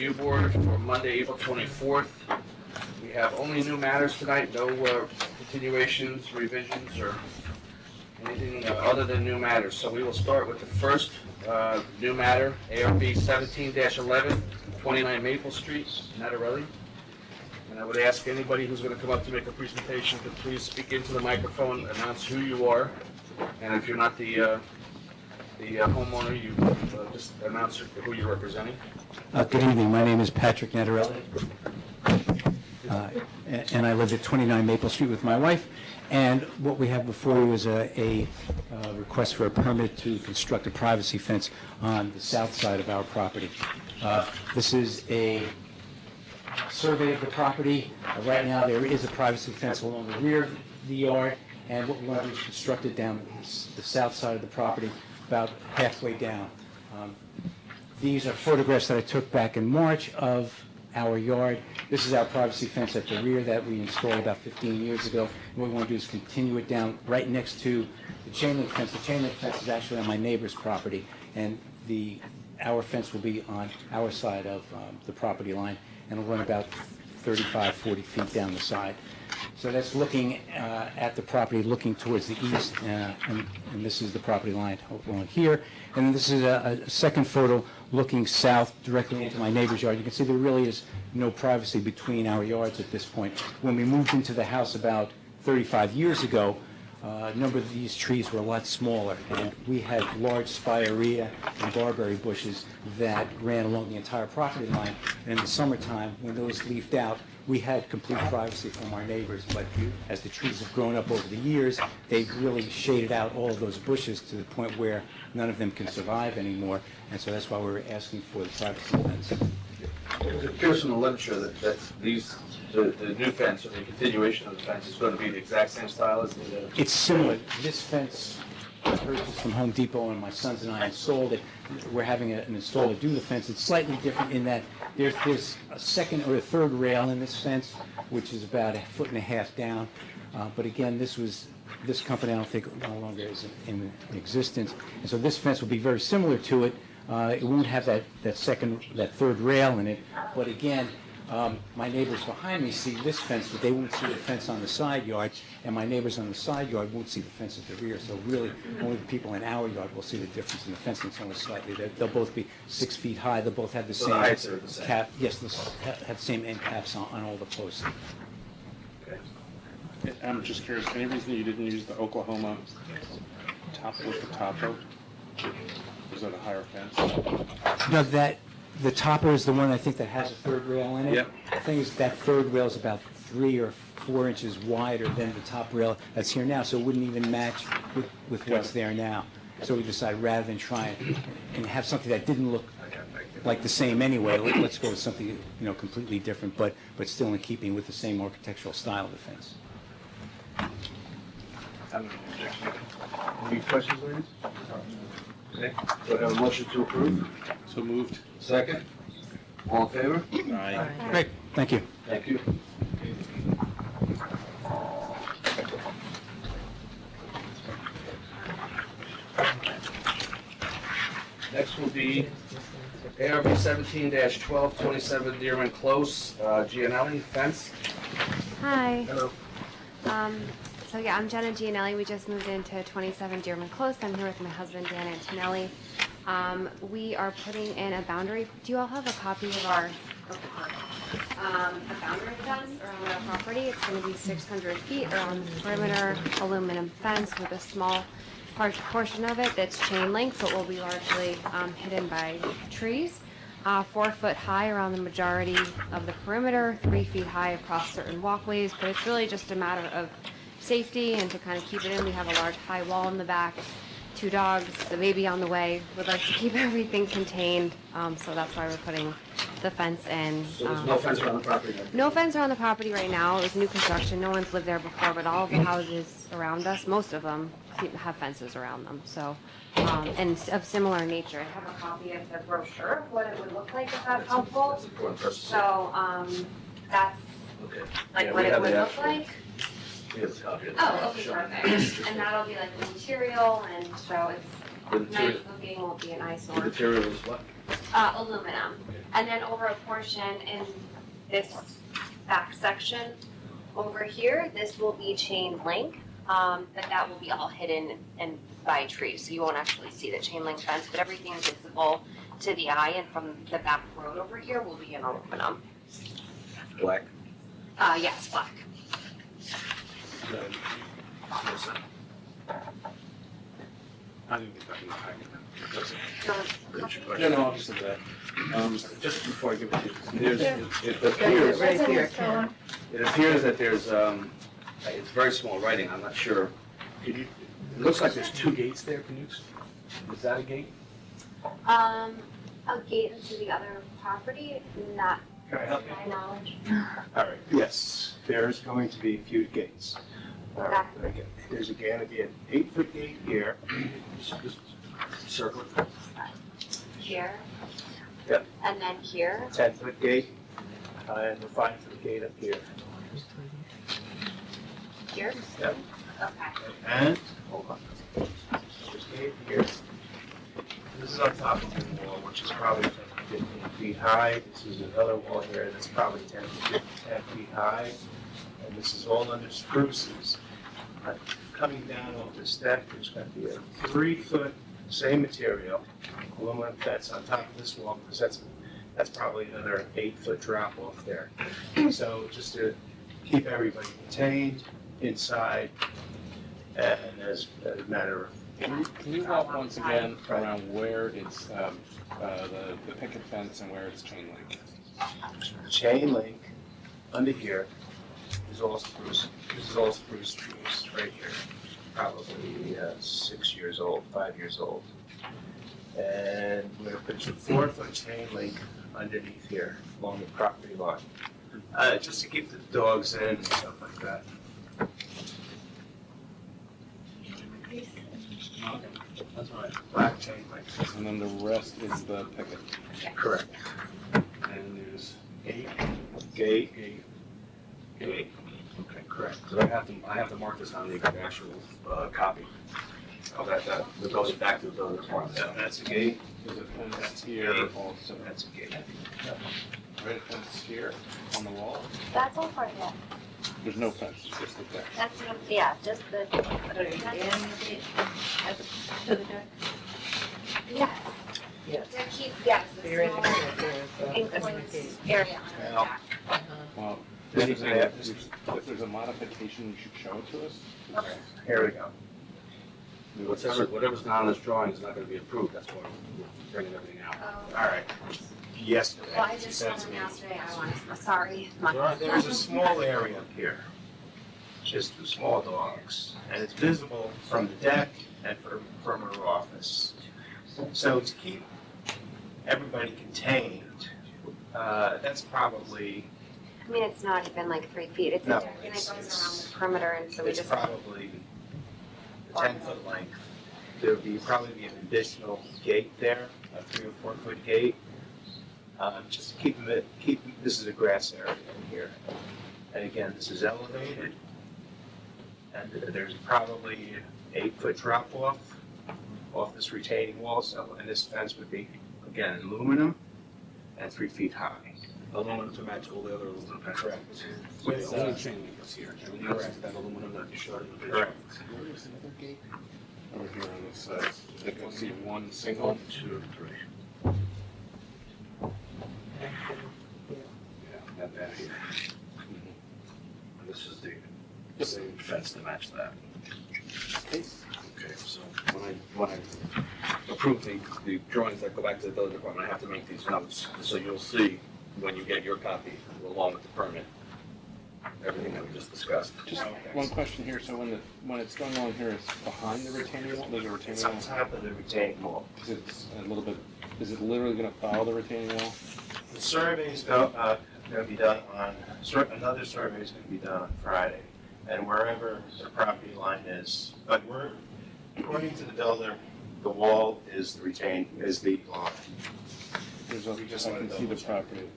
Review Board for Monday, April 24th. We have only new matters tonight, no continuations, revisions, or anything other than new matters. So we will start with the first new matter, ARB 17-11, 29 Maple Street, Natarelli. And I would ask anybody who's going to come up to make a presentation to please speak into the microphone, announce who you are, and if you're not the homeowner, you just announce who you're representing. Good evening. My name is Patrick Natarelli, and I live at 29 Maple Street with my wife. And what we have before you is a request for a permit to construct a privacy fence on the south side of our property. This is a survey of the property. Right now there is a privacy fence along the rear of the yard, and what we want to do is construct it down the south side of the property, about halfway down. These are photographs that I took back in March of our yard. This is our privacy fence at the rear that we installed about 15 years ago. And what we want to do is continue it down right next to the chain link fence. The chain link fence is actually on my neighbor's property, and our fence will be on our side of the property line, and it'll run about 35, 40 feet down the side. So that's looking at the property, looking towards the east, and this is the property line along here. And then this is a second photo looking south directly into my neighbor's yard. You can see there really is no privacy between our yards at this point. When we moved into the house about 35 years ago, a number of these trees were a lot smaller, and we had large spirea and barberry bushes that ran along the entire property line. And in the summertime, when those leafed out, we had complete privacy from our neighbors. But as the trees have grown up over the years, they've really shaded out all of those bushes to the point where none of them can survive anymore. And so that's why we're asking for the privacy fence. It appears from the literature that the new fence, or the continuation of the fence, is going to be the exact same style as the... It's similar. This fence I purchased from Home Depot, and my sons and I installed it. We're having an installer do the fence. It's slightly different in that there's a second or a third rail in this fence, which is about 1.5 feet down. But again, this company I don't think no longer is in existence. And so this fence will be very similar to it. It won't have that third rail in it. But again, my neighbors behind me see this fence, but they won't see the fence on the side yard, and my neighbors on the side yard won't see the fence at the rear. So really, only the people in our yard will see the difference in the fence. It's only slightly. They'll both be 6 feet high. They'll both have the same cap. Yes, they'll have the same end caps on all the posts. Okay. I'm just curious, any reason you didn't use the Oklahoma top with the topper? Was that a higher fence? No, the topper is the one I think that has a third rail in it. Yep. The thing is that third rail is about 3 or 4 inches wider than the top rail that's here now, so it wouldn't even match with what's there now. So we decided rather than try and have something that didn't look like the same anyway, let's go with something completely different, but still in keeping with the same architectural style of the fence. Any questions, ladies? Okay. So I have a motion to approve. So moved. Second. All in favor? Aye. Great, thank you. Thank you. Next will be ARB 17-12, 27 Dearman Close, Gianelli Fence. Hi. Hello. So yeah, I'm Jenna Gianelli. We just moved into 27 Dearman Close. I'm here with my husband, Dan Antonelli. We are putting in a boundary. Do you all have a copy of our a boundary fence around our property? It's going to be 600 feet around the perimeter, aluminum fence with a small portion of it that's chain link, but will be largely hidden by trees. 4 foot high around the majority of the perimeter, 3 feet high across certain walkways, but it's really just a matter of safety and to kind of keep it in. We have a large high wall in the back, 2 dogs, the baby on the way. Would like to keep everything contained, so that's why we're putting the fence in. So there's no fence around the property then? No fence around the property right now. It was new construction. No one's lived there before, but all of the houses around us, most of them, have fences around them. So, and of similar nature. I have a copy of the brochure of what it would look like if that's helpful. That's important for us to see. So, that's Okay. like Yeah, what we it have would the look actual- like. we have the copy of the Oh, okay, show. perfect. And that'll be like the material, and so The it's nice material- looking, won't be an The eyesore. material is what? Aluminum. And then over a portion in this back section over here, this will be chain link, but that will be all hidden and by trees, so you won't actually see the chain link fence, but everything visible to the eye and from the back road over here will be in aluminum. Black. Yes, black. I didn't get that in the packet. So, No, I'll just say that. Just before I give it to you, it appears, it appears that there's, it's very small writing, I'm not sure. It looks like there's 2 gates there, can you, is that a gate? A gate into the other property, not Can I help to you? my knowledge. All right, yes, there's going to be a few gates. All right, okay. There's going to be an 8-foot gate here. Just circle it. Here. Yep. And then here. 10-foot gate, and a 5-foot gate up here. Here? Yep. Okay. And, hold on, there's a gate here. This is on top of the wall, which is probably 10 to 15 feet high. This is another wall here that's probably 10 to 10 feet high. And this is all under spruces. Coming down off this deck, there's going to be a 3-foot, same material, aluminum fence on top of this wall, because that's probably another 8-foot drop off there. So just to keep everybody contained inside, and as a matter of, Can you walk once again around where it's, the picket fence and where it's chain link? chain link under here is all spruce. This is all spruce trees right here, probably 6 years old, 5 years old. And we're gonna put your 4-foot chain link underneath here along the property line, just to keep the dogs in and stuff like that. That's right. Black chain link. And then the rest is the picket. Correct. And there's Gate, gate. gate. Okay, correct. So I have to mark this on the actual copy of that goes back to the building department. So that's a gate. There's a fence here also. That's a gate. Right, a fence here on the wall. That's all part of it. There's no fence, it's just the deck. That's, yeah, just the. Yes. Yes. To keep, yes, the You're in small the enclosed area on the Well, back. Well, This if is a- if there's a modification, you should show it to us. Here we go. Whatever's not on this drawing is not gonna be approved, that's why we're bringing everything out. Oh. All right. Yesterday. Well, I she just said saw to them me, yesterday, I want, sorry. There's a small area up here, just for small dogs, and it's visible from the deck and from her office. So to keep everybody contained, that's probably, I mean, it's not even like 3 feet, it's a No, deck and it it's- goes around the perimeter and so we it's just. probably 10-foot length. There would probably be an additional gate there, a 3 or 4 foot gate. Just to keep, this is a grass area in here. And again, this is elevated. And there's probably an 8-foot drop off this retaining wall. So, and this fence would be, again, aluminum and 3 feet high. Aluminum to match all the other aluminum fences. Correct. So With, the only chain link is here, everything else is that aluminum that you showed in the video. Correct. Where is another gate? Over here on this side. I can see one single. 1, 2, 3. Yeah, that down here. And this is the same fence to match that. Okay, so when I approve the drawings that go back to the building department, I have to make these notes. So you'll see when you get your copy along with the permit, everything that we just discussed. Just one question here, so when it's going on here, it's behind the retaining wall, there's a retaining It's wall? on top of the retaining wall. It's a little bit, is it literally gonna follow the retaining wall? The survey's going to be done on, another survey is going to be done on Friday. And wherever the property line is, but according to the builder, the wall is the line. There's a, We just I wanna can see the double check. property.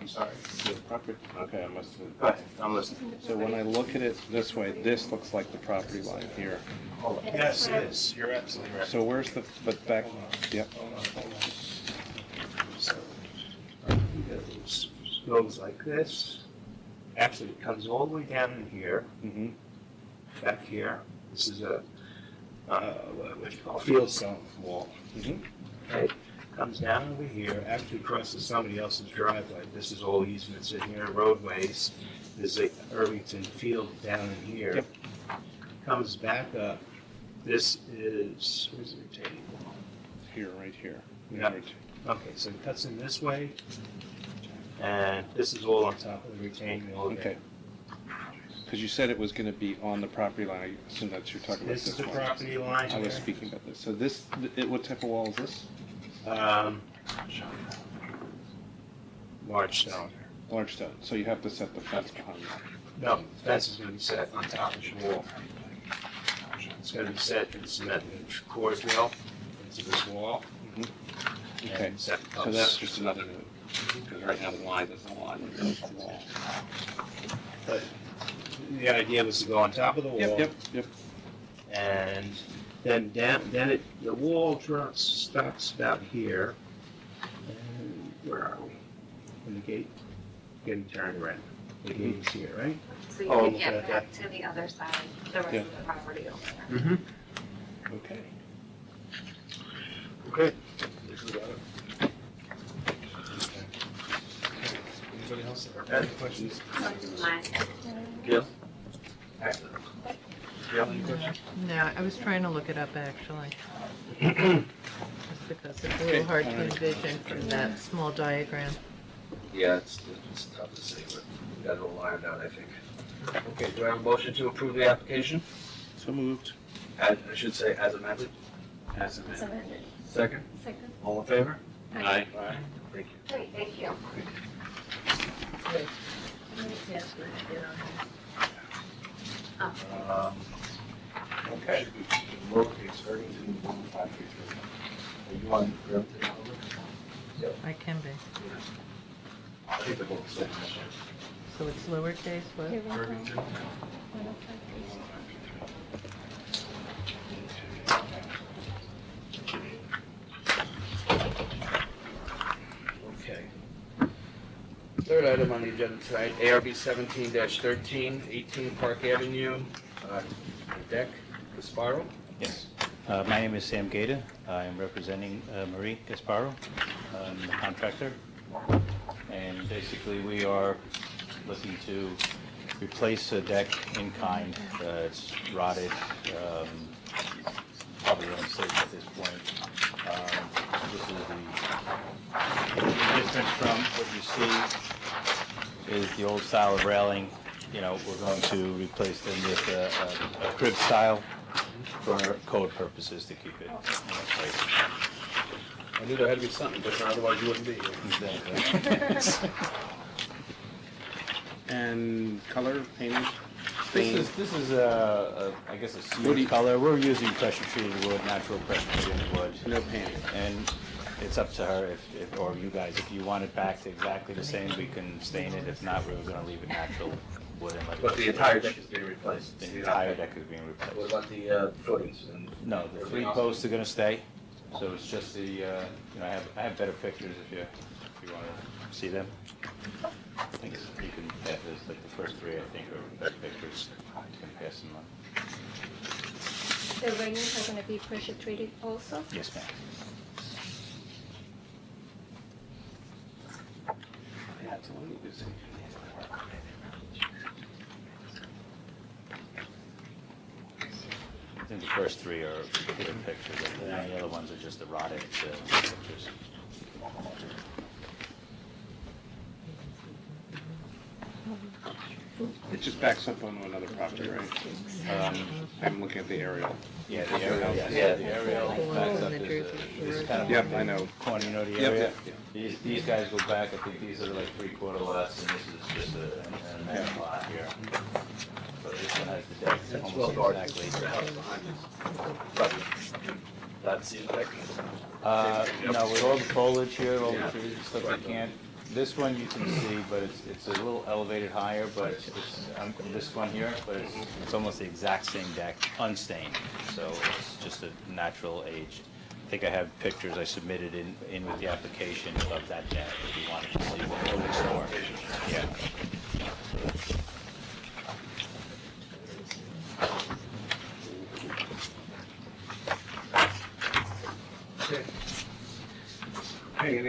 I'm sorry. The property, okay, I must have. Go ahead, I'm listening. So when I look at it this way, this looks like the property line here. Yes, it is. You're absolutely right. So where's the, but back, yep, goes like this. Actually, it comes all the way down in here, Mm-hmm. back here. This is a, what you call field stone wall. Mm-hmm. Okay, comes down over here, actually crosses somebody else's driveway. This is all easements in here, roadways. There's a Irvington field down in here. Yep. Comes back up. This is, where's the retaining wall? Here, right here. Yeah. Okay, so it cuts in this way, and this is all on top of the retaining wall. there. Okay. Because you said it was going to be on the property line. I assume that's you're talking about This is this the one. property line I was here. speaking about this. So this, what type of wall is this? Large stone. Large stone. So you have to set the fence behind it. No, the fence is gonna be set on top of the wall. It's gonna be set in cement and core rail into this wall. Okay. And set So that's just another note. Because right now the line doesn't line with the wall. But the idea was to go on top of the wall. Yep. And then the wall stops about here. And where are we? In the gate, getting turned around. The gate is here, right? So you Oh, can get okay. back to the other side, the rest Yeah. of the property over there. Mm-hmm. Okay. Okay. Anybody else have Okay. questions? Mine. Gil? No, I was trying to look it up, actually. Just because it's a little hard to envision from that small diagram. Yeah, it's tough to say, but we got it all lined out, I think. Okay, do I have a motion to approve the application? So moved. I should say as amended. As amended. Second? Second. All in favor? Aye. Aye. Thank you. Great, thank you. Okay. Lowercase Irvington 1533. Are you on Irvington number? I can be. I think they're both the same. So it's lowercase, what? Irvington. Okay. Third item on the agenda tonight, ARB 17-13, 18 Park Avenue, deck, Gasparo. Yes. My name is Sam Gaeta. I am representing Marie Gasparo, the contractor. And basically, we are looking to replace a deck in kind. It's rotted, probably unsafe at this point. This is the difference from what you see is the old style of railing. You know, we're going to replace them with a crib style for code purposes to keep it in place. I knew there had to be something different, otherwise you wouldn't be here. Exactly. And color, painting? This is I guess a smooth color. We're using pressure treated wood, natural pressure treated wood. No painting. And it's up to her if or you guys, if you want it back to exactly the same, we can stain it. If not, we're gonna leave it natural wood and let it. But the entire deck is being replaced. The entire deck is being What replaced. about the footings and? No, the three posts are gonna stay, so it's just the, you know, I have better pictures if you wanna see them. I think you can, yeah, there's like the first three, I think, are better pictures. You can pass them on. The railings are going to be pressure treated also? Yes, ma'am. Yeah, it's only this. I think the first three are clear pictures, and the other ones are just the rotted pictures. It just backs up onto another property, right? I'm looking at the aerial. Yeah, the aerial, yeah, the aerial backs up is kind of. Yep, I know. Corner, you know, the Yep, area. yep, These guys go back, I think these are like 3/4 lots, and this is just an amendment lot here. So this one has the deck That's well almost guarded. exactly. The house behind you. That's the deck. You know, with all the foliage here, all the trees and stuff, you can't, this one you can see, but it's a little elevated higher, but it's, this one here, but it's almost the exact same deck, unstained. So it's just a natural age. I think I have pictures I submitted in with the application of that deck, if you wanted to see what it looks like.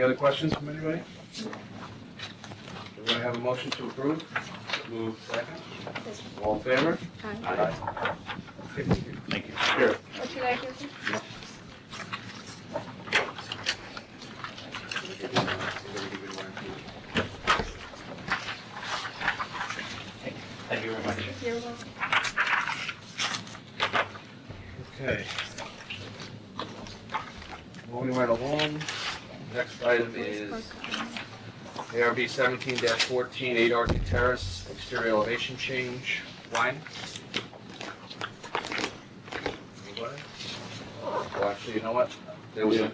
other questions from anybody? Do we have a motion to approve? Move second. All in favor? Aye. Thank you. Here. What should I give you? Thank you very much. You're welcome. Okay. Moving right along, next item is ARB 17-14, 8 Arctic Terrace, exterior elevation change. Wine? Anybody? Well, actually, you know what? There was a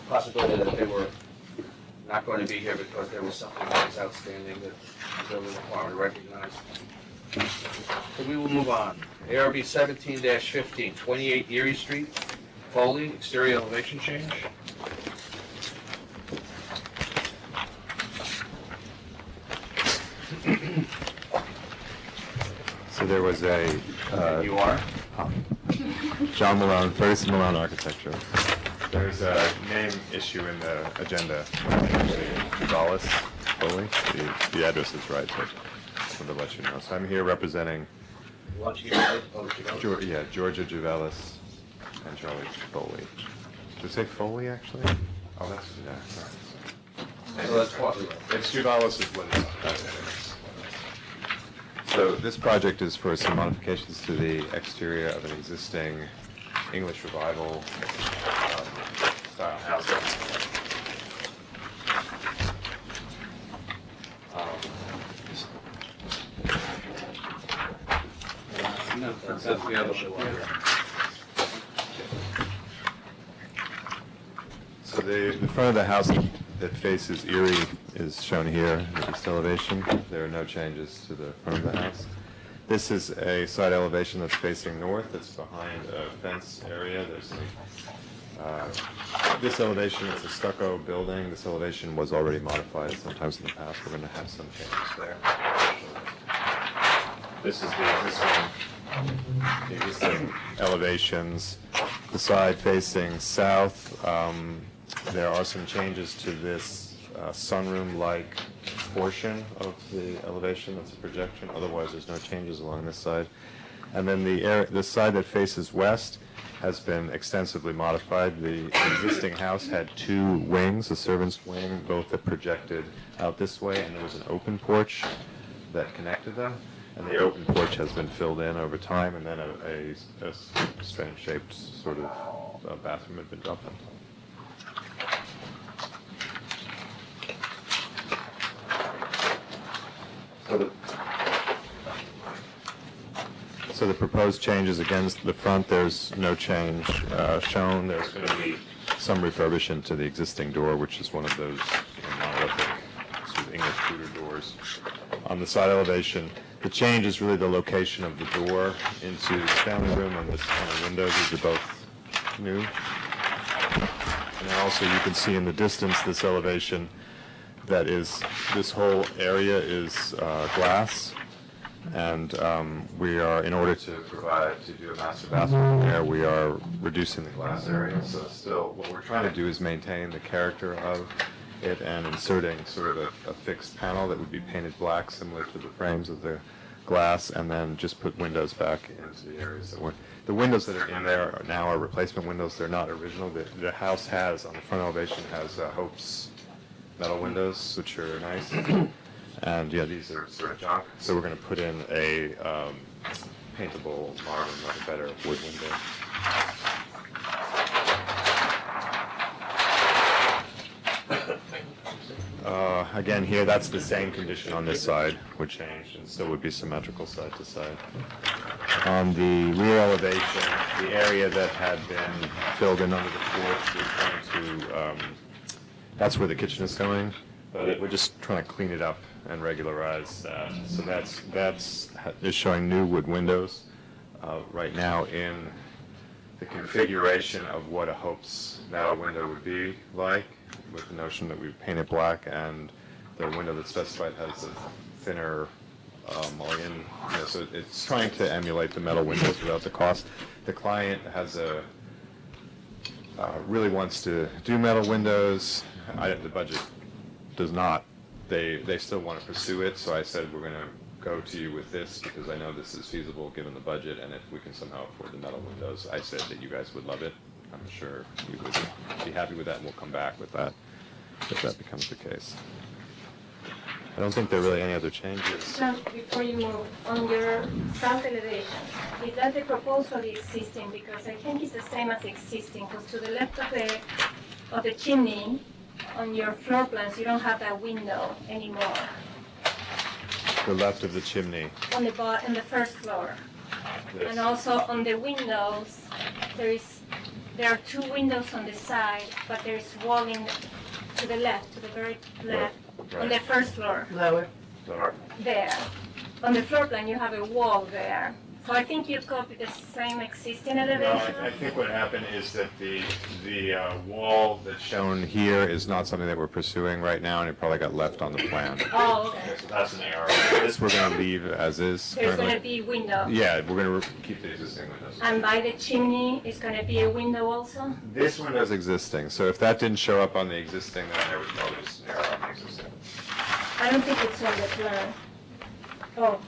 possibility that they were not going to be here because there was something that was outstanding that the building department recognized. So we will move on. ARB 17-15, 28 Erie Street, Foley, exterior elevation change. So there was a You are? John Malone, Ferguson Malone Architecture. There's a name issue in the agenda. Actually, Juvalis Foley. The address is right, but just wanted to let you know. So I'm here representing Georgia Juvalis and Charlie Foley. Did it say Foley actually? Oh, that's yeah. So that's what? It's Juvalis is what it's. So this project is for some modifications to the exterior of an existing English Revival style house. No, that's the other one. So the front of the house that faces Erie is shown here in the east elevation. There are no changes to the front of the house. This is a side elevation that's facing north. It's behind a fence area. There's this elevation is a stucco building. This elevation was already modified sometimes in the past. We're going to have some changes there. This is the existing elevations. The side facing south, there are some changes to this sunroom-like portion of the elevation. That's a projection. Otherwise, there's no changes along this side. And then the side that faces west has been extensively modified. The existing house had two wings, a servant's wing, both that projected out this way, and there was an open porch that connected them. And the open porch has been filled in over time, and then a strange-shaped sort of bathroom had been dropped on top. So the proposed changes against the front, there's no change shown. There's going to be some refurbishment to the existing door, which is one of those monolithic sort of English Tudor doors. On the side elevation, the change is really the location of the door into the family room and this kind of windows. These are both new. And then also you can see in the distance this elevation that is, this whole area is glass. And we are, in order to do a master bathroom there, we are reducing the glass area. So still, what we're trying to do is maintain the character of it and inserting sort of a fixed panel that would be painted black, similar to the frames of the glass, and then just put windows back into the areas that were. The windows that are in there now are replacement windows. They're not original. The house has, on the front elevation, has Hope's metal windows, which are nice. And yeah, these are sort of junk. So we're going to put in a paintable, modern, like a better wood window. Again, here, that's the same condition on this side would change, and still would be symmetrical side to side. On the rear elevation, the area that had been filled in under the porch, we're going to, that's where the kitchen is going, but we're just trying to clean it up and regularize that. So is showing new wood windows right now in the configuration of what a Hope's metal window would be like, with the notion that we paint it black, and the window that's specified has a thinner mullion. So it's trying to emulate the metal windows without the cost. The client has really wants to do metal windows, the budget does not. They still want to pursue it, so I said we're going to go to you with this because I know this is feasible given the budget, and if we can somehow afford the metal windows, I said that you guys would love it. I'm sure you would be happy with that, and we'll come back with that if that becomes the case. I don't think there are really any other changes. So before you move, on your south elevation, is that the proposed or the existing? Because I think it's the same as existing, because to the left of the chimney, on your floor plans, you don't have that window anymore. The left of the chimney. On the first floor. This. And also on the windows, there are two windows on the side, but there is walling to the left, to the very left, on the first floor. Lower. There. On the floor plan, you have a wall there. So I think you copied the same existing No, elevation. I think what happened is that the wall that's shown here is not something that we're pursuing right now, and it probably got left on the plan. Oh, okay. So that's an error. This we're going to leave as is. There's currently. going to be window. Yeah, we're going to keep the existing windows. And by the chimney, is going to be a window also? This window is existing, so if that didn't show up on the existing, then there was probably just an error on the existing. I don't think it's on the plan. Oh,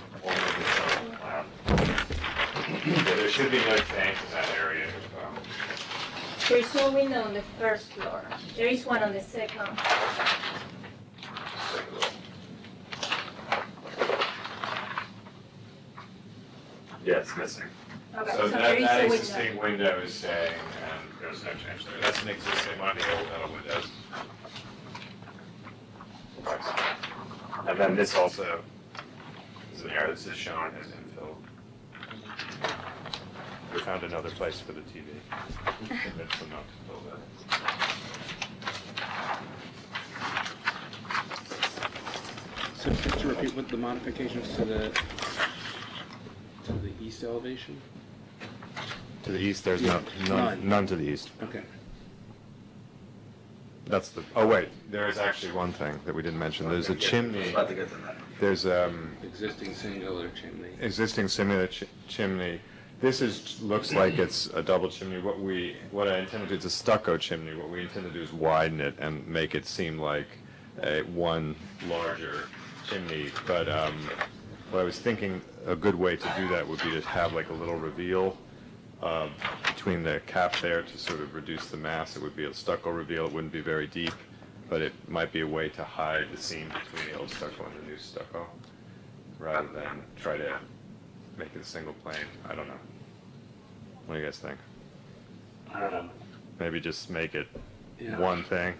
Yeah, there should be no change in that area as well. there's no window on the first floor. There is one on the second. Yeah, it's missing. Okay, So there is that a window. existing window is staying, and there's no change there. That's an existing one of the old metal windows. And then this also is an area this is shown as infill. We found another place for the TV. Convinced them not to fill that. So just to repeat, what the modifications to the east elevation? To the east, there's None. none to the east. Okay. That's the, oh wait, there is actually one thing that we didn't mention. There's a chimney. About to get to that. There's Existing singular chimney. existing similar chimney. This looks like it's a double chimney. What I intended to do is a stucco chimney. What we intend to do is widen it and make it seem like one larger chimney. But what I was thinking a good way to do that would be to have like a little reveal between the cap there to sort of reduce the mass. It would be a stucco reveal. It wouldn't be very deep, but it might be a way to hide the seam between the old stucco and the new stucco, rather than try to make it a single plane. I don't know. What do you guys think? I don't know. Maybe just make it Yeah. one thing.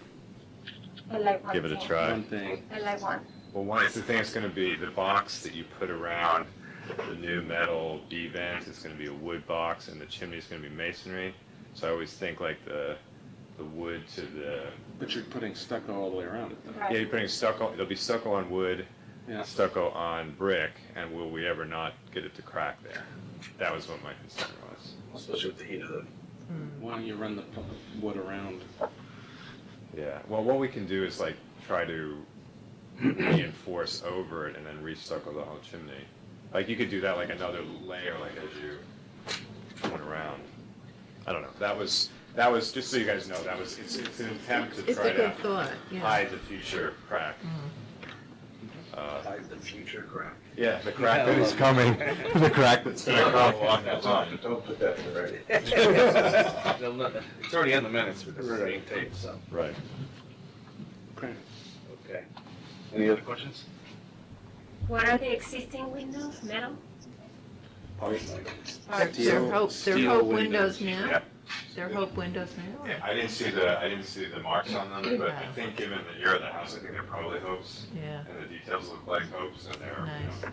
I like one Give it a thing. try. One thing. I like one. Well, the thing is going to be the box that you put around the new metal B vent is going to be a wood box, and the chimney is going to be masonry. So I always think like the wood to the, But you're putting stucco all the way around it, though. Right. yeah, you're putting stucco. There'll be stucco on wood, Yeah. stucco on brick, and will we ever not get it to crack there? That was what my concern was. Especially with the heat of the. Why don't you run the wood around? Yeah. Well, what we can do is like try to reinforce over it and then restucco the whole chimney. Like you could do that like another layer, like as you went around. I don't know. That was just so you guys know. It's an attempt to It's try a good to thought, yeah. hide the future crack. Hide the future crack. Yeah, the crack that is coming. The crack that's going to come along that line. Don't put that in writing. It's already in the minutes because it's being taped, so. Right. Okay. Okay. Any other questions? What are the existing windows? Metal? They're Steel- Hope steel Hope windows. windows now? Yeah. They're Hope windows now? Yeah, I didn't see the marks on them, but I think given that you're at the house, I think they're probably hopes. Yeah. And the details look like hopes, and they're Nice.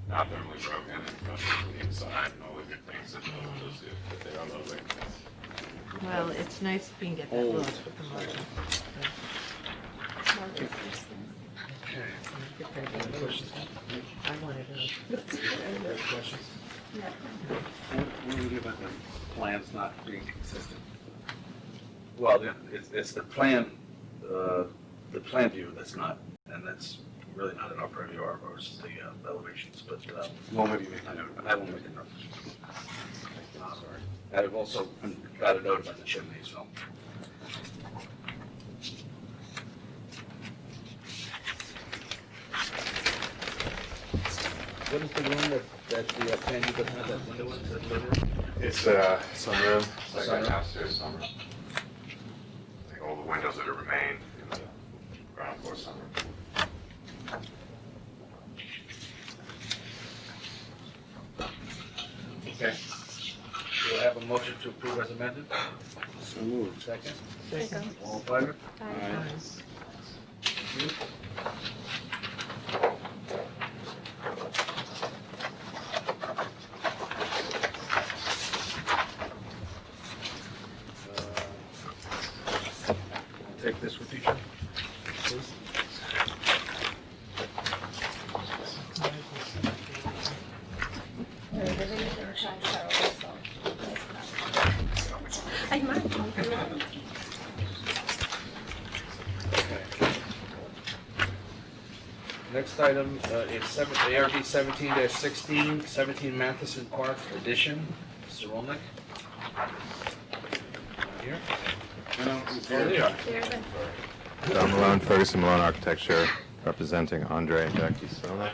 not thermally broken, and from the inside, and all the good things that the windows do, but they are lovely. Well, it's nice if you can get that Old. look with the marble. Get that look. I wanted to. What do we do about the plans not being consistent? Well, it's the plan view that's not, and that's really not in our purview, ours is the elevations, but, Well, maybe make I won't make a note. Sorry. I've also got a note about the chimney, so. What is the room that the plan you doesn't have that window in, the living room? It's a sunroom, it's like an Sunroom. upstairs sunroom. Like all the windows that remain in the ground floor sunroom. Okay. We'll have a motion to approve as amended. So moved. Second. Second. All in favor? Aye. Thank you. Take this with you, Jim, please. Ay, ma. Next item is ARB 17-16, 17 Matheson Park addition, Mr. Rolnick. Here? No, it's There they here. are. There, but Don Malone, Ferguson Malone Architecture, representing Andre and Jackie Sonic.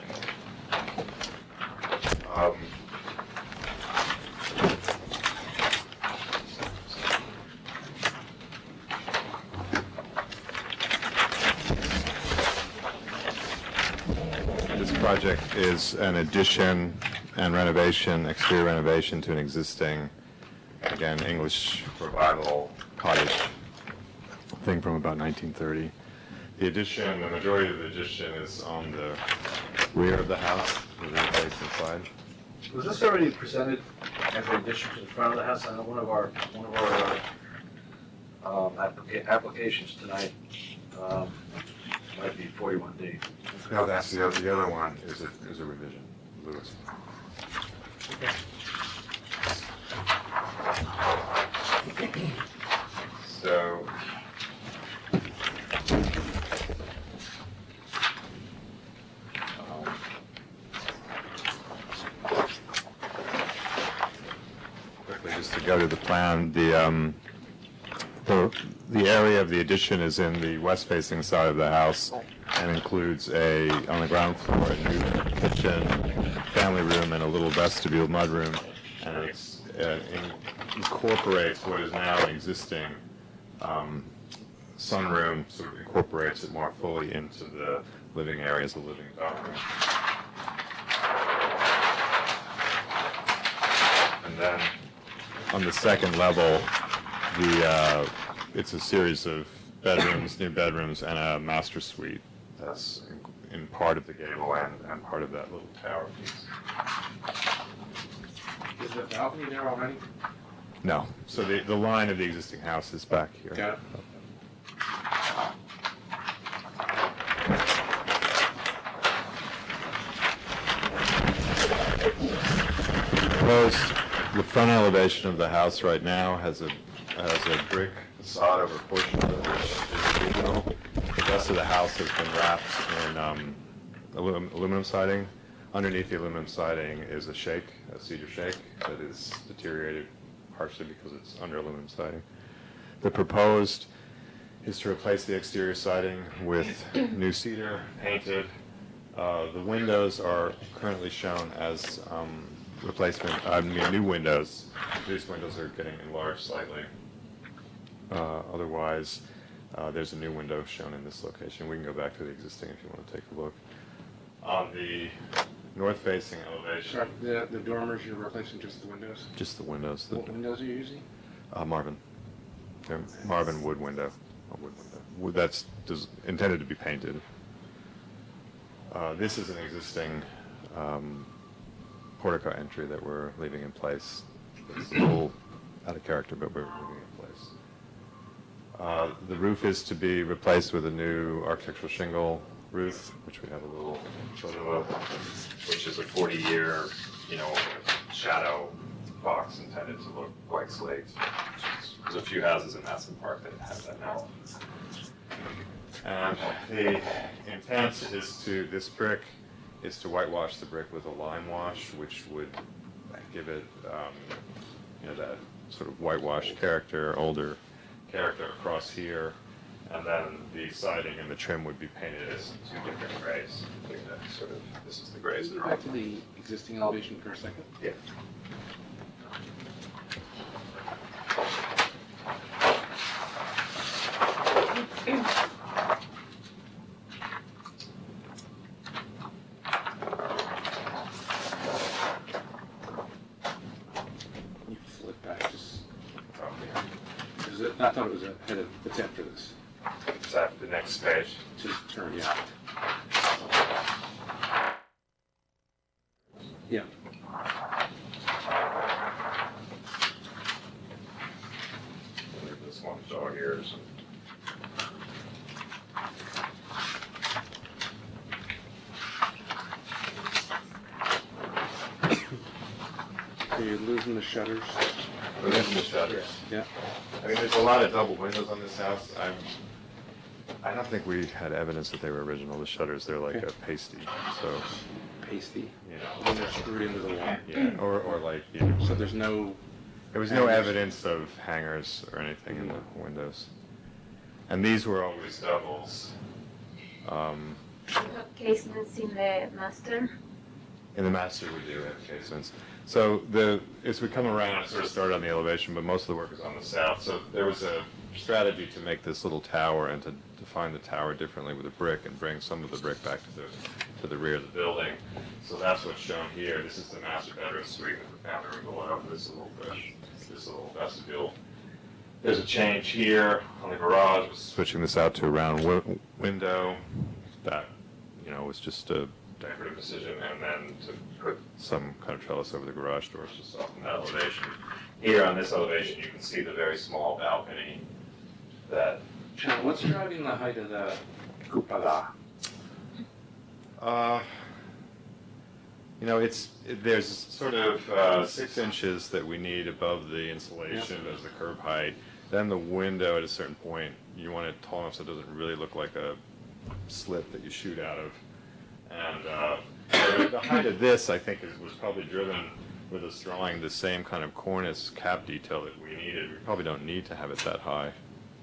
This project is an addition and renovation, exterior renovation to an existing, again, English revival cottage thing from about 1930. The addition, the majority of the addition is on the rear of the house, the rear facing side. Was this already presented as an addition to the front of the house? I know one of our applications tonight might be 41D. No, that's the other one is a revision, Lewis. So, quickly, just to go to the plan, the area of the addition is in the west-facing side of the house and includes on the ground floor, a new kitchen, family room, and a little vestibule mudroom, and it incorporates what is now an existing sunroom, sort of incorporates it more fully into the living areas, the living darkroom. And then on the second level, it's a series of bedrooms, new bedrooms, and a master suite that's in part of the gable end and part of that little tower piece. Is the balcony there already? No, so the line of the existing house is back here. Got it. Proposed, the front elevation of the house right now has a brick facade over a portion of it, which is original. The rest of the house has been wrapped in aluminum siding. Underneath the aluminum siding is a cedar shake that is deteriorated partially because it's under aluminum siding. The proposed is to replace the exterior siding with new cedar, painted. The windows are currently shown as new windows. These windows are getting enlarged slightly. Otherwise, there's a new window shown in this location. We can go back to the existing if you want to take a look. On the north-facing elevation, Sorry, the dormers, you're replacing just the windows? just the windows. What windows are you using? Marvin. They're Marvin wood window. A wood window. That's intended to be painted. This is an existing portico entry that we're leaving in place. It's a little out of character, but we're leaving it in place. The roof is to be replaced with a new architectural shingle roof, which we have a little photo of, which is a 40-year, shadow box intended to look like slate. There's a few houses in Madison Park that have that now. And the intent is this brick is to whitewash the brick with a lime wash, which would give it, that sort of whitewash character, older character across here. And then the siding and the trim would be painted as two different grays, like that sort of, this is the grays. Go back to the existing elevation for a second. Yeah. You flip back just, is it, I thought it was ahead of, it's after this. Is that the next page? Just turn, yeah. Yeah. This one, so here's. So you're losing the shutters? We're losing the shutters. Yeah. I mean, there's a lot of double windows on this house. I don't think we had evidence that they were original. The shutters, they're like Okay. a pasty, so, Pasty, you and they're screwed into the wall. yeah, or like, you know, So there's no, there was no hangers. evidence of hangers or anything in the windows. And these were always doubles. You have casements in the master. In the master, we do have casements. So as we come around, it sort of started on the elevation, but most of the work is on the south. So there was a strategy to make this little tower and to define the tower differently with a brick and bring some of the brick back to the rear of the building. So that's what's shown here. This is the master bedroom suite with the family room below, this little vestibule. There's a change here on the garage, switching this out to a round window. That, you know, was just a decorative decision, and then to put some kind of trellis over the garage doors to soften that elevation. Here on this elevation, you can see the very small balcony that. John, what's driving the height of the cupola? You know, there's sort of 6 inches that we need above the insulation as the curb height. Then the window at a certain point, you want it tall enough so it doesn't really look like a slit that you shoot out of. And the height of this, I think, was probably driven with us drawing the same kind of cornice cap detail that we needed. We probably don't need to have it that high.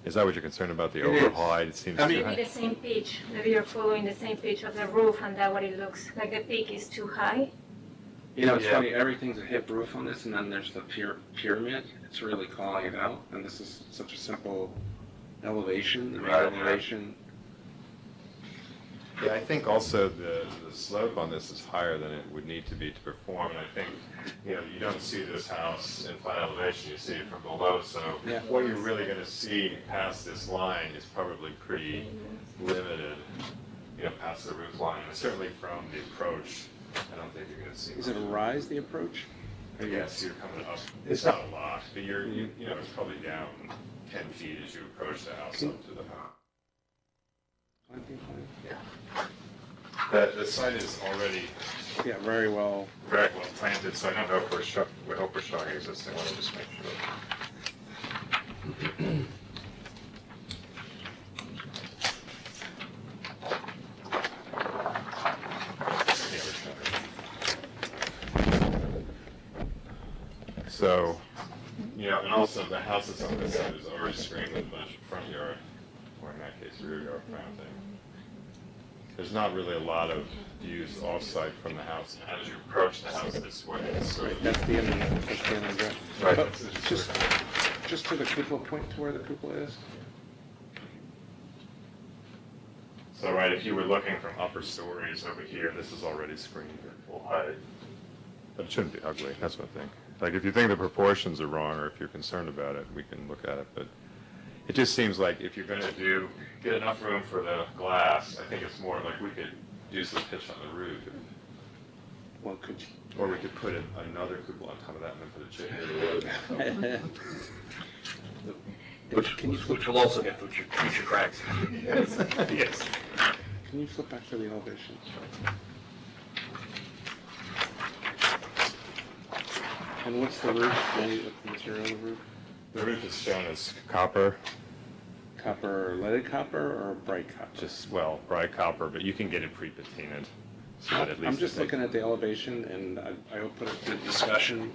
Is that what you're concerned about, the overall height? It seems I too mean- high. Maybe the same pitch. Maybe you're following the same pitch of the roof, and that's what it looks like. The peak is too high. You know, it's Yeah. funny, everything's a hip roof on this, and then there's the pyramid. It's really calling it out, and this is such a simple elevation, the main Right. elevation. Yeah, I think also the slope on this is higher than it would need to be to perform. And I think, you know, you don't see this house in flat elevation, you see it from below. So Yeah. what you're really going to see past this line is probably pretty limited, you know, past the roof line. And certainly from the approach, I don't think you're going to see. Is it a rise, the approach? Yes, you're coming up. It's not a lot, but you know, it's probably down 10 feet as you approach the house up to the house. The site is already Yeah, very well. very well planted, so I don't know if we hope we're showing existing. Let me just make sure. So, you know, and also the house that's on this side is already screened with a bunch of front yard, or in that case, rear yard planting. There's not really a lot of views off-site from the house, and as you approach the house this way, it's sort of. That's the end, that's the end of the Right. But just to the cupola, point to where the cupola is. So, right, if you were looking from upper stories over here, this is already screened at full height. But it shouldn't be ugly, that's what I think. Like, if you think the proportions are wrong, or if you're concerned about it, we can look at it, but it just seems like if you're gonna get enough room for the glass, I think it's more like we could do some pitch on the roof, Well, could you? or we could put another cupola on top of that and then put a chicken. Which will also get future cracks. Yes. Can you flip back to the elevation? And what's the roof? What's the material of the roof? The roof is shown as copper, Copper, leaded copper, or bright copper? just, well, bright copper, but you can get it pre-patinaed. So that at least I'm just it makes- looking at the elevation, and I will put it to discussion.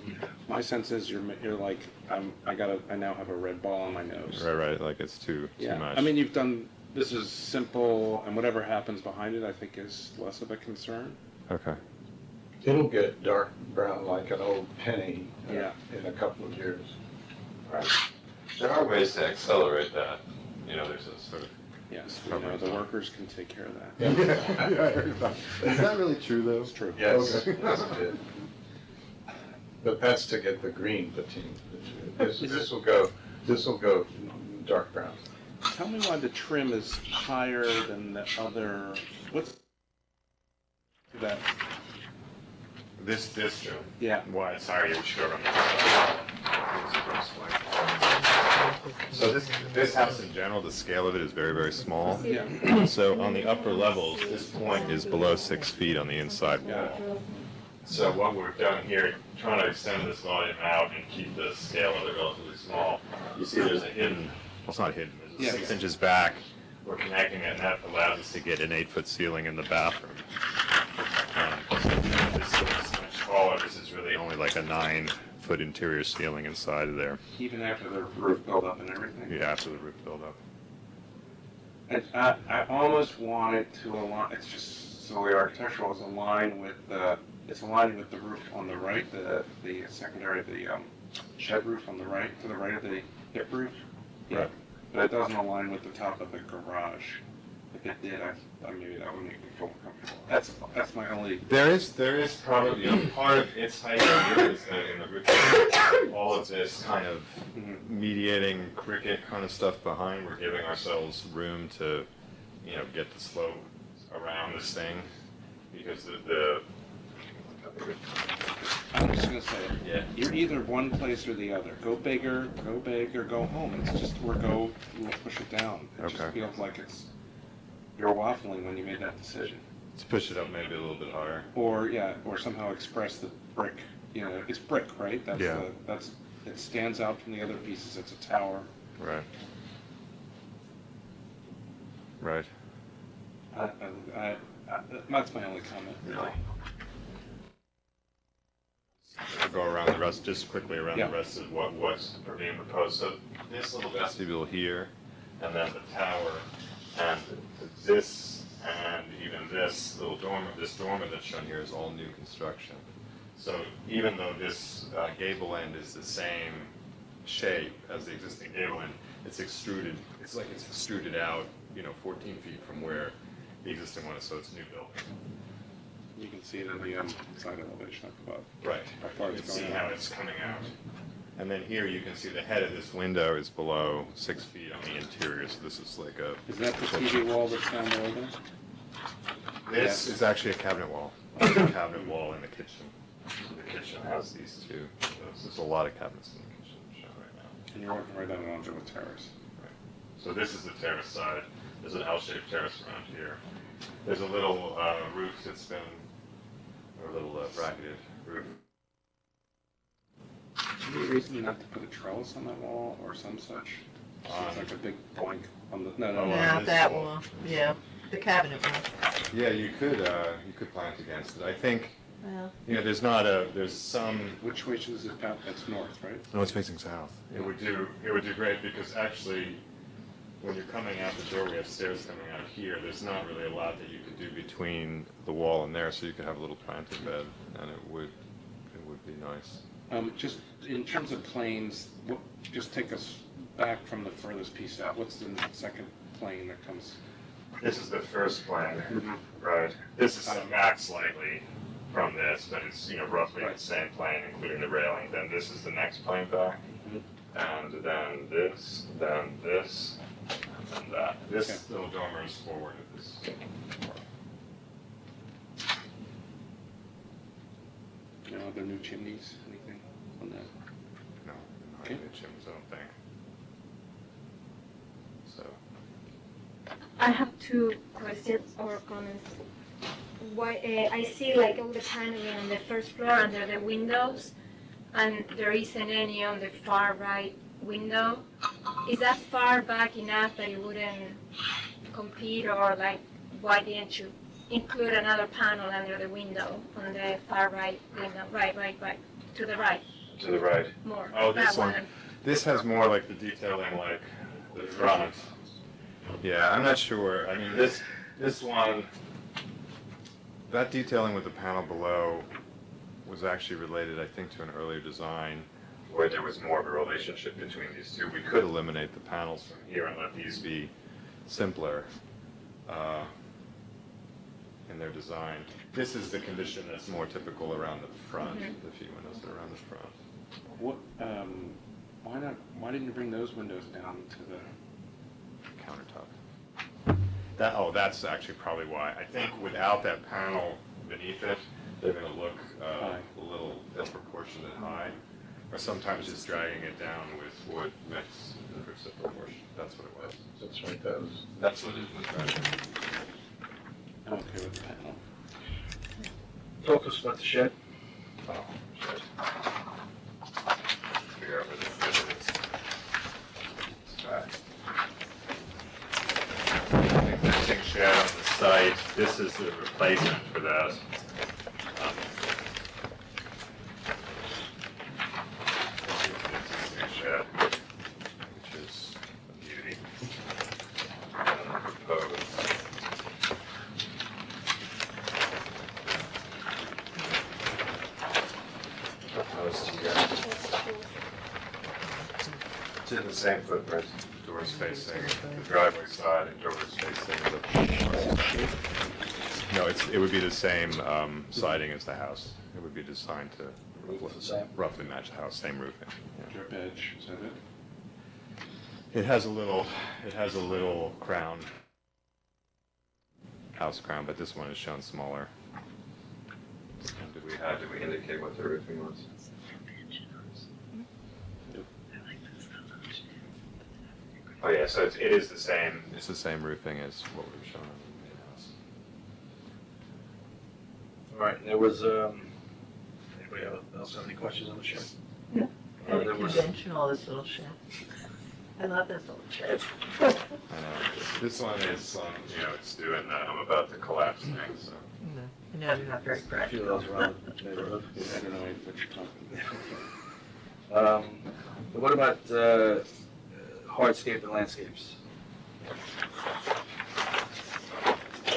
My sense is you're like, I now have a red ball on my nose. Right, like it's too Yeah, much. I mean, you've done This is simple, and whatever happens behind it, I think, is less of a concern. Okay. It'll get dark brown like an old penny Yeah. in a couple of years. There are ways to accelerate that. You know, there's a sort of. Yes, you know, the workers can take care of that. Yeah, I heard about that. Is that really true, though? It's true. Yes, Okay. yes, it is. But that's to get the green patine. This will go dark brown. Tell me why the trim is higher than the other, what's that? This trim. Yeah. Why it's higher, you should go around the So this house in general, the scale of it is very, very small. Yeah. So on the upper levels, this point is below 6 feet on the inside wall. So what we've done here, trying to extend this volume out and keep the scale of it relatively small, you see there's a hidden, well, it's not hidden, there's a 6 inches back. We're connecting it, and that allows us to get an 8-foot ceiling in the bathroom. This is much taller. This is really only like a 9-foot interior ceiling inside of there. Even after the roof built up and everything? Yeah, after the roof build up. I almost want it to align, it's just solely architectural, it's aligned with the, it's aligned with the roof on the right, the secondary, the shed roof on the right, to the right of the hip roof. Yeah, Right. but it doesn't align with the top of the garage. If it did, maybe that would make me feel more comfortable. That's my only. There is probably, you know, part of its height here is that in the roof, all of this kind of mediating cricket kind of stuff behind, we're giving ourselves room to, you know, get the slope around this thing, because the I'm just gonna say, Yeah. you're either one place or the other. Go big or go home. It's just, or we'll push it down. It just Okay. feels like you're waffling when you made that decision. let's push it up maybe a little bit higher. Or somehow express the brick, you know, it's brick, right? Yeah. It stands out from the other pieces, it's a tower. Right. Right. That's my only comment, really. We'll go around the rest, just quickly around Yeah. the rest of what's being proposed. So this little vestibule here, and then the tower, and this, and even this little dormer, this dormer that's shown here is all new construction. So even though this gable end is the same shape as the existing gable end, it's extruded, it's like it's extruded out, you know, 14 feet from where the existing one is, so it's a new building. You can see it in the side elevation up above. Right. How far You it's can see going how out. it's coming out. And then here you can see the head of this window is below 6 feet on the interior, so this is like a... Is that the TV wall that's down below there? This is actually a cabinet wall. There's a cabinet wall in the kitchen. The kitchen has these two. There's a lot of cabinets in the kitchen shown right now. And you're working right down onto a terrace. Right. So this is the terrace side. There's an L-shaped terrace around here. There's a little roof that's been, or a little bracketed roof. Any reason not to put a trellis on that wall or some such? It's like a big blank on the, no. Not that wall, yeah, the cabinet wall. Yeah, you could plant against it. I think, Well, you know, there's some. Which way is it out? It's north, right? No, it's facing south. It would do great because actually, when you're coming out the door, we have stairs coming out here. There's not really a lot that you could do between the wall and there, so you could have a little planting bed, and it would be nice. Just in terms of planes, just take us back from the furthest piece out. What's the second plane that comes? This is the first plane, right? This is set back slightly from this, but it's, you know, roughly the same plane, including the railing. Then this is the next plane back, and then this, and then that. This little dormer is forward of this. No other new chimneys, anything on that? No, not any chimneys, I don't think. So. I have two questions or comments. Why I see like all the paneling on the first floor under the windows, and there isn't any on the far right window. Is that far back enough that it wouldn't compete, or like why didn't you include another panel under the window on the far right window? Right, to the right. To the right. More. Oh, this That one. This has more like the detailing like the front. Yeah, I'm not sure. I mean, this one, that detailing with the panel below was actually related, I think, to an earlier design where there was more of a relationship between these two. We could eliminate the panels from here and let these be simpler in their design. This is the condition that's more typical around the front, the few windows that are around the front. What, why didn't you bring those windows down to the? Countertop. That's actually probably why. I think without that panel beneath it, they're going to look a little disproportionate high, or sometimes just dragging it down with wood makes a proportion. That's what it was. That's right, That's what it was driving. I'm okay with the panel. Talk to us about the shed. Oh, shit. Figure out where the fit is. It's back. Existing shed on the site. This is the replacement for that. This is the existing shed, which is a beauty. Proposed. Proposed here. It's in the same footprint. Doors facing the driveway side and doors facing the. No, it would be the same siding as the house. It would be designed to roughly match the house, same roofing. Yeah. Drip edge, is that it? It has a little crown, house crown, but this one is shown smaller. And did we indicate what the roofing was? Oh yeah, so it is the same. It's the same roofing as what we were showing on the main house. All right, there was, anybody else have any questions on the shed? No. There Kind of was- conventional, this little shed. I love this little shed. I know. This one is, it's doing, I'm about to collapse thing, so. No, I know, you're not very A few practical. of those around the neighborhood. I don't know what you're talking about. What about hardscape and landscapes? I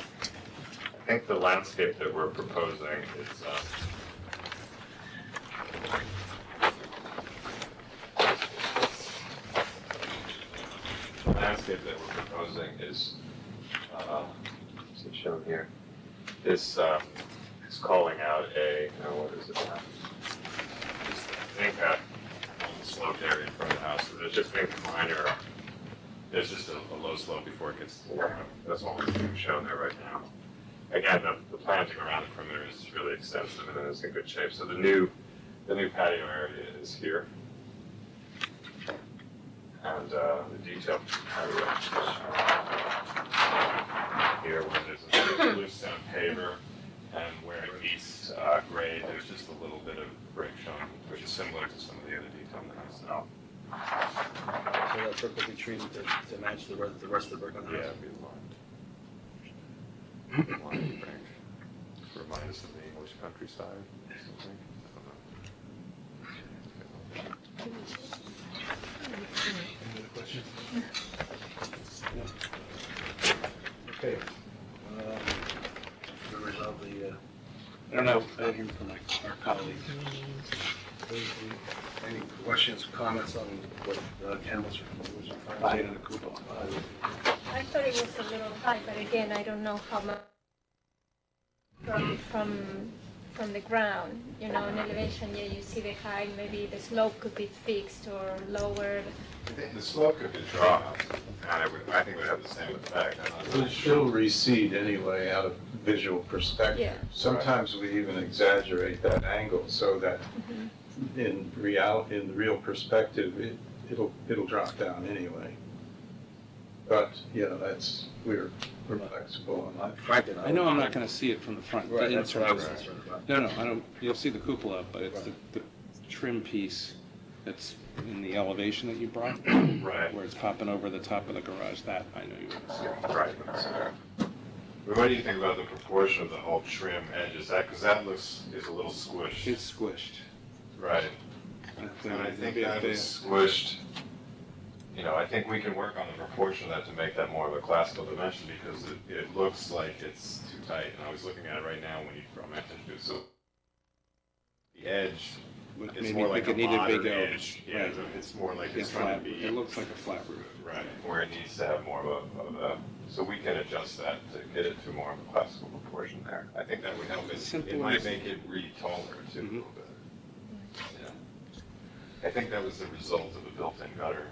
think the landscape that we're proposing is, the landscape that we're proposing is, is it shown here? Is calling out what is it now? I think that sloped area in front of the house, so there's just there's just a low slope before it gets to the ground. That's all that's being shown there right now. Again, the planting around the perimeter is really extensive and it's in good shape. So the new patio area is here. And the detailed patio is here where there's a blue stone paver, and where it meets grade, there's just a little bit of brick shown, which is similar to some of the other detail in the house now. So that brick will be treated to match the rest of the brick on the Yeah, house? it'd be lined. Lined brick. Remind us of the English countryside or something. I don't know. Any other questions? No. Okay. We'll resolve the, I don't know, I didn't hear from our colleagues. Any questions, comments on what Ken was referring to in the cupola? I thought it was a little high, but again, I don't know how much from the ground, in elevation, yeah, you see the height, maybe the slope could be fixed or lowered. I think the slope could be dropped, and I think it would have the same effect. It'll recede anyway out of visual perspective. Yeah. Sometimes we even exaggerate that angle so that in the real perspective, it'll drop down anyway. But, we're flexible on that. Frankly, I know I'm not gonna see it from the front. Right, in that's what I was terms of- concerned about. No, I don't, you'll see the cupola, but it's the trim piece that's in the elevation that you brought, Right. where it's popping over the top of the garage, that I know you wouldn't see. Right. But what do you think about the proportion of the whole trim edges? Because that is a little squished. It's squished. Right. And I think that is squished you know, I think we can work on the proportion of that to make that more of a classical dimension, because it looks like it's too tight. And I was looking at it right now when you draw my attention to it. So the edge, it's Maybe more like make a it need a modern big edge. Yeah, right. it's more like It's it's trying flat. to be. It looks like a flat roof. Right, where it needs to have more of a, so we can adjust that to get it to more of a classical proportion there. I think that would help it. Simple It might as- make it read taller too, a Mhm. little bit. Yeah. I think that was the result of the built-in gutter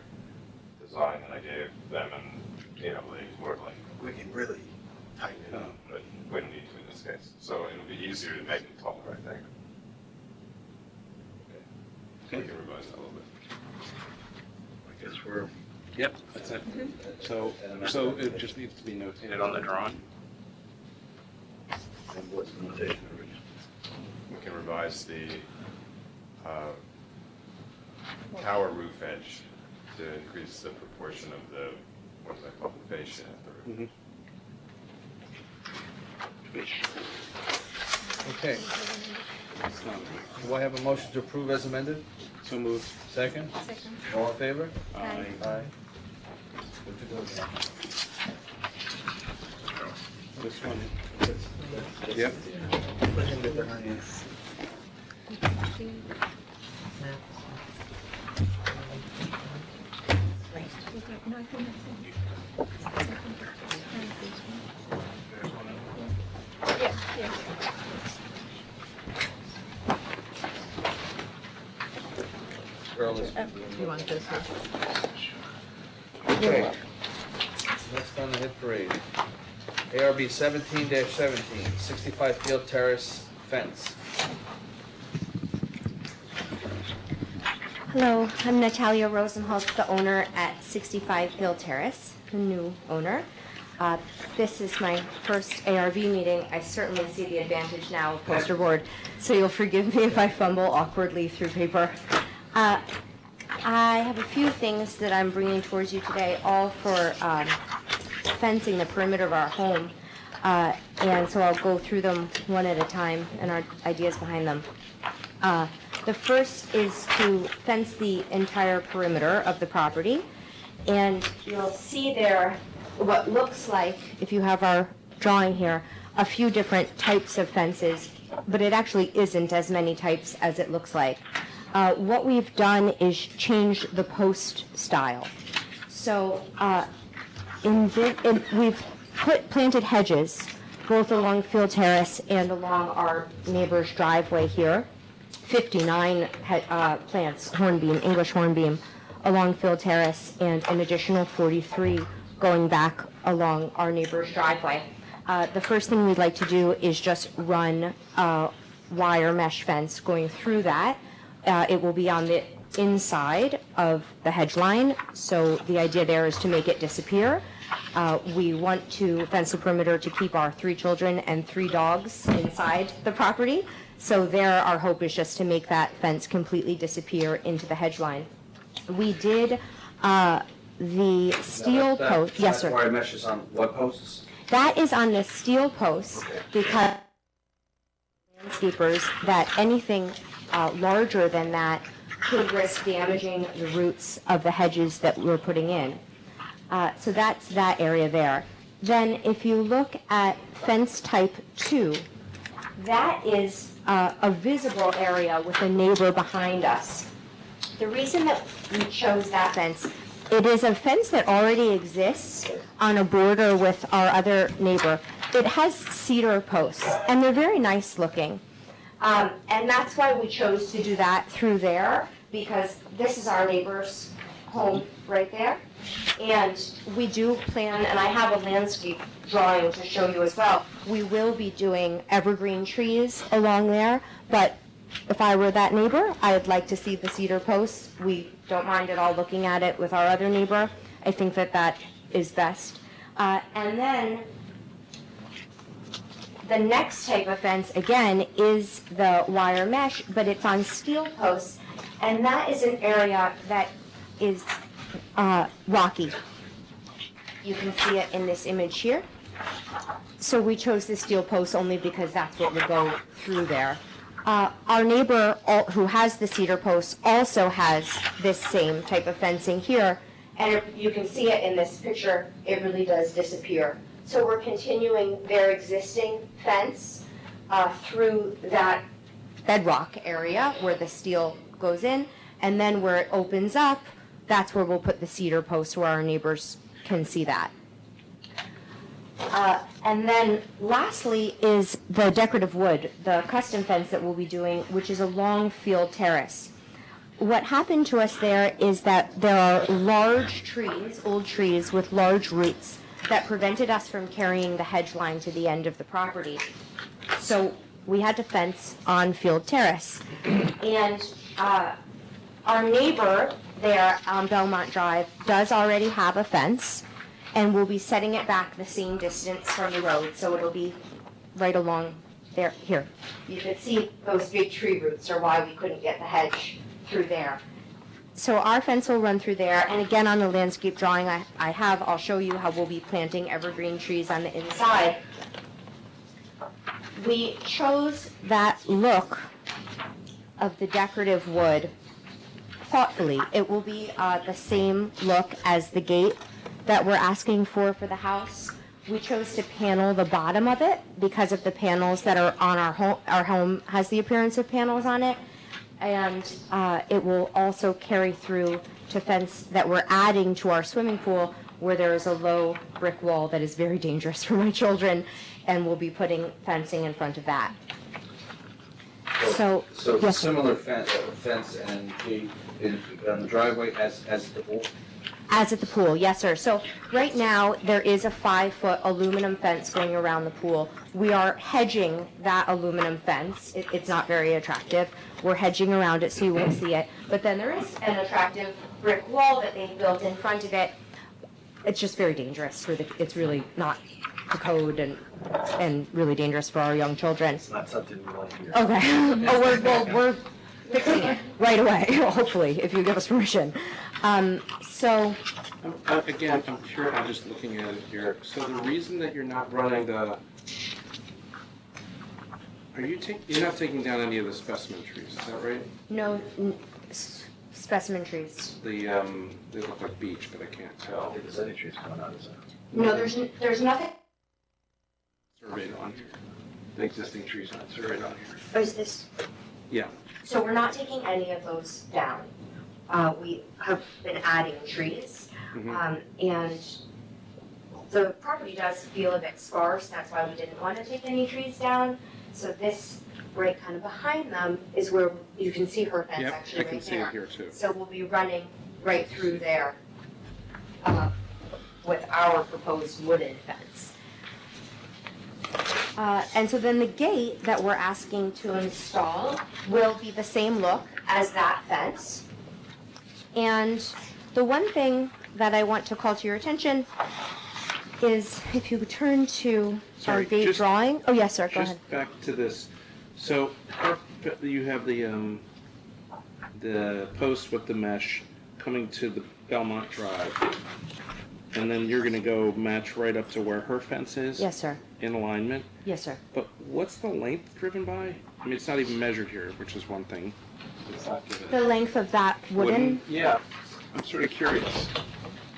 design that I gave them, and, you know, they were like, we can really tighten it up, but we don't need to in this case. So it'll be easier to make it taller, I think. We can revise that a little bit. I guess we're. Yep, that's it. So it just needs to be notated on the drawing. And what's the notation originally? We can revise the tower roof edge to increase the proportion of the, what is that called, the fascia at the roof. Okay. Do I have a motion to approve as amended? So moved. Second? Second. All in favor? Aye. Aye. Good to go. This one. Yep. Earl is- You want this one? Okay. Next on the hit parade. ARB 17-17, 65 Field Terrace fence. Hello, I'm Natalia Rosenholz, the owner at 65 Field Terrace, the new owner. This is my first ARB meeting. I certainly see the advantage now of poster board, so you'll forgive me if I fumble awkwardly through paper. I have a few things that I'm bringing towards you today, all for fencing the perimeter of our home. And so I'll go through them one at a time and our ideas behind them. The first is to fence the entire perimeter of the property. And you'll see there what looks like, if you have our drawing here, a few different types of fences, but it actually isn't as many types as it looks like. What we've done is change the post style. So we've planted hedges both along Field Terrace and along our neighbor's driveway here. 59 plants, hornbeam, English hornbeam, along Field Terrace, and an additional 43 going back along our neighbor's driveway. The first thing we'd like to do is just run a wire mesh fence going through that. It will be on the inside of the hedge line, so the idea there is to make it disappear. We want to fence the perimeter to keep our 3 children and 3 dogs inside the property. So there, our hope is just to make that fence completely disappear into the hedge line. We did the steel post. Yes, sir. Wire mesh is on what posts? That is on the steel posts because landscapers that anything larger than that could risk damaging the roots of the hedges that we're putting in. So that's that area there. Then if you look at fence type 2, that is a visible area with a neighbor behind us. The reason that we chose that fence, it is a fence that already exists on a border with our other neighbor. It has cedar posts, and they're very nice looking. And that's why we chose to do that through there, because this is our neighbor's home right there. And we do plan, and I have a landscape drawing to show you as well, we will be doing evergreen trees along there, but if I were that neighbor, I'd like to see the cedar posts. We don't mind at all looking at it with our other neighbor. I think that that is best. And then the next type of fence, again, is the wire mesh, but it's on steel posts, and that is an area that is rocky. You can see it in this image here. So we chose the steel posts only because that's what would go through there. Our neighbor who has the cedar posts also has this same type of fencing here, And you can see it in this picture, it really does disappear. So we're continuing their existing fence through that bedrock area where the steel goes in, and then where it opens up, that's where we'll put the cedar post where our neighbors can see that. And then lastly is the decorative wood, the custom fence that we'll be doing, which is a long field terrace. What happened to us there is that there are large trees, old trees with large roots that prevented us from carrying the hedge line to the end of the property. So we had to fence on field terrace. And our neighbor there on Belmont Drive does already have a fence, and we'll be setting it back the same distance from the road, so it'll be right along there. Here, you can see those big tree roots are why we couldn't get the hedge through there. So our fence will run through there, and again on the landscape drawing I'll show you how we'll be planting evergreen trees on the inside. We chose that look of the decorative wood thoughtfully. It will be the same look as the gate that we're asking for the house. We chose to panel the bottom of it because of the panels that are on our home. Our home has the appearance of panels on it, and it will also carry through to fence that we're adding to our swimming pool, where there is a low brick wall that is very dangerous for my children, and we'll be putting fencing in front of that. So yes, similar fence and gate on the driveway as the pool? as at the pool, yes, sir. So right now, there is a 5-foot aluminum fence going around the pool. We are hedging that aluminum fence. It's not very attractive. We're hedging around it so you won't see it. But then there is an attractive brick wall that they've built in front of it. It's just very dangerous it's really not the code and really dangerous for our young children. It's not something we want to hear. Okay. We're fixing it right away, hopefully, if you give us permission. So, Again, I'm curious, I'm just looking at it here. So the reason that you're not running you're not taking down any of the specimen trees, is that right? no specimen trees. They look like beech, but I can't I don't tell. think there's any trees coming out of that. No, there's nothing. Surveyed on here. The existing trees not surveyed on here. Or is this? Yeah. So we're not taking any of those down. We have been adding trees, and the property does feel a bit sparse. That's why we didn't want to take any trees down. So this right kind of behind them is where you can see her fence Yep, actually I right can see there. it here too. So we'll be running right through there with our proposed wooden fence. And so then the gate that we're asking to install will be the same look as that fence. And the one thing that I want to call to your attention is if you turn to our Sorry, gate just- drawing. Oh, yes, sir, go ahead. Just back to this. So you have the post with the mesh coming to the Belmont Drive, and then you're going to go match right up to where her fence is? Yes, sir. In alignment? Yes, sir. But what's the length driven by? I mean, it's not even measured here, which is one thing. It's not given. The length of that wooden. Yeah, I'm sort of curious.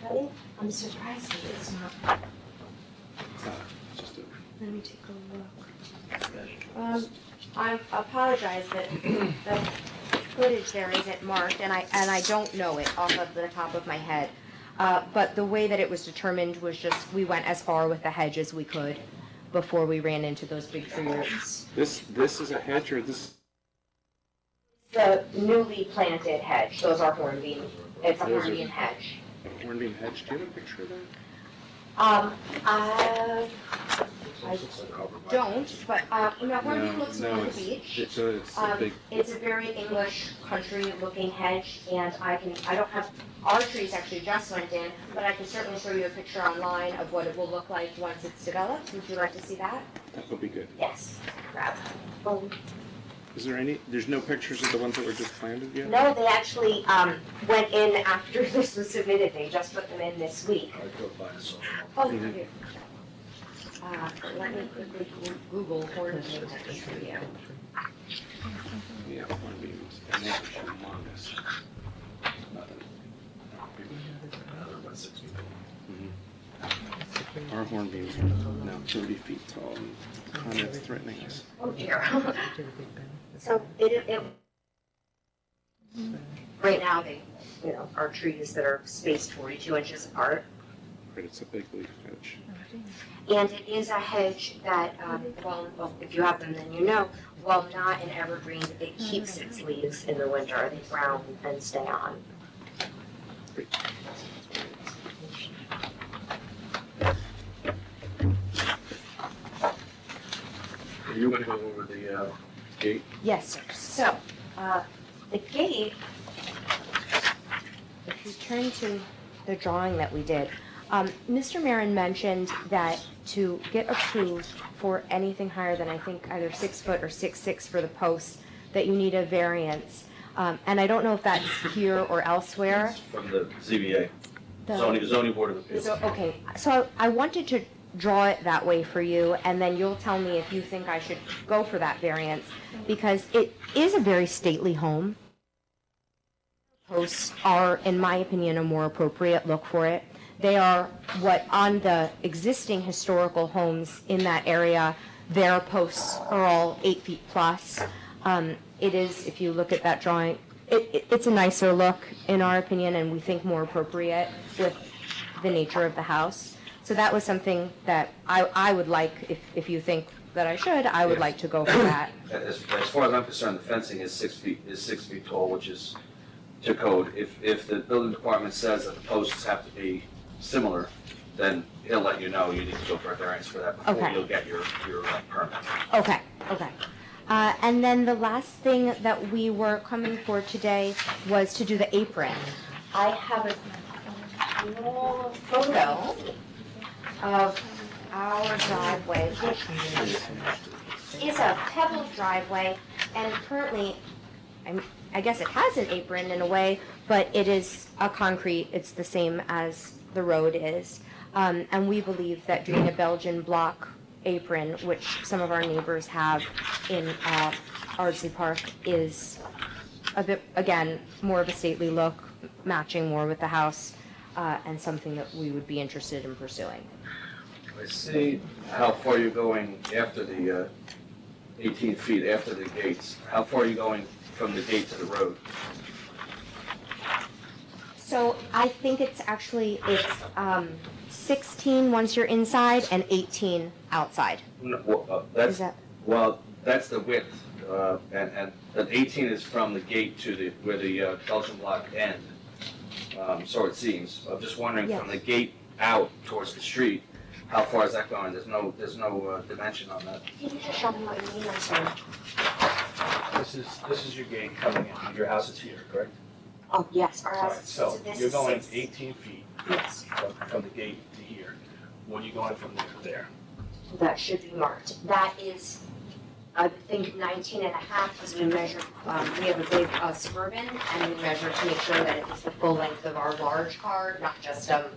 Really? I'm surprised that it's not. It's not just a... Let me take a look. I apologize that the footage there isn't marked, and I don't know it off of the top of my head. But the way that it was determined was just we went as far with the hedge as we could before we ran into those big tree roots. This is a hedge, or this? The newly planted hedge. Those are hornbeam. It's a Those are- hornbeam hedge. Hornbeam hedge. Do you have a picture of that? I don't, but hornbeam looks No, like a it's- beach. It's a big... It's a very English country-looking hedge, and I don't have, our trees actually just went in, but I can certainly show you a picture online of what it will look like once it's developed. Would you like to see that? That would be good. Yes. Grab. Is there any, there's no pictures of the ones that were just planted yet? No, they actually went in after this was submitted. They just put them in this week. Oh, here. Let me quickly Google hornbeam hedge for you. Yeah, hornbeams. And they're humongous. Nothing. Our horn beams are now 30 feet tall and kind of threatening us. Oh dear. So it right now they, are trees that are spaced 42 inches apart. But it's a big leaf hedge. And it is a hedge that, well, if you have them, then you know, while not an evergreen, it keeps its leaves in the winter. They brown and stay on. Are you going to go over the gate? Yes, sir. So, the gate, if you turn to the drawing that we did, Mr. Marin mentioned that to get approved for anything higher than I think either 6 foot or 6'6" for the posts, that you need a variance. And I don't know if that's here or elsewhere. From the ZBA, The- zoning board of appeals. So, okay, so I wanted to draw it that way for you, and then you'll tell me if you think I should go for that variance, because it is a very stately home. Posts are, in my opinion, a more appropriate look for it. They are what, on the existing historical homes in that area, their posts are all 8 feet plus. It is, if you look at that drawing, it's a nicer look, in our opinion, and we think more appropriate with the nature of the house. So that was something that I would like, if you think that I should, I would like to go for that. As far as I'm concerned, the fencing is 6 feet tall, which is to code. If the building department says that the posts have to be similar, then he'll let you know you need to go for a variance for that before Okay. you'll get your permit. Okay. And then the last thing that we were coming for today was to do the apron. I have a small photo of our driveway, which is a pebbled driveway, and currently, I guess it has an apron in a way, but it is a concrete, it's the same as the road is. And we believe that doing a Belgian block apron, which some of our neighbors have in Ardsley Park, is a bit, again, more of a stately look, matching more with the house, and something that we would be interested in pursuing. I see how far you're going after the 18 feet after the gates. How far are you going from the gate to the road? So I think it's 16 once you're inside and 18 outside. No, well, that's, Is that- well, that's the width, and 18 is from the gate to where the Belgian block end. So it seems. I'm just wondering, from Yes. the gate out towards the street, how far is that going? There's no dimension on that. Can you just show me what you mean? I'm sorry. This is your gate coming in. Your house is here, correct? Oh, yes, our All house. right, so this you're is going 6. 18 feet Yes, from the gate to here. What are you going from there to there? that should be marked. That is, I think 19 and a half, because we measured, we have a big Suburban, and we measured to make sure that it was the full length of our large car, not just a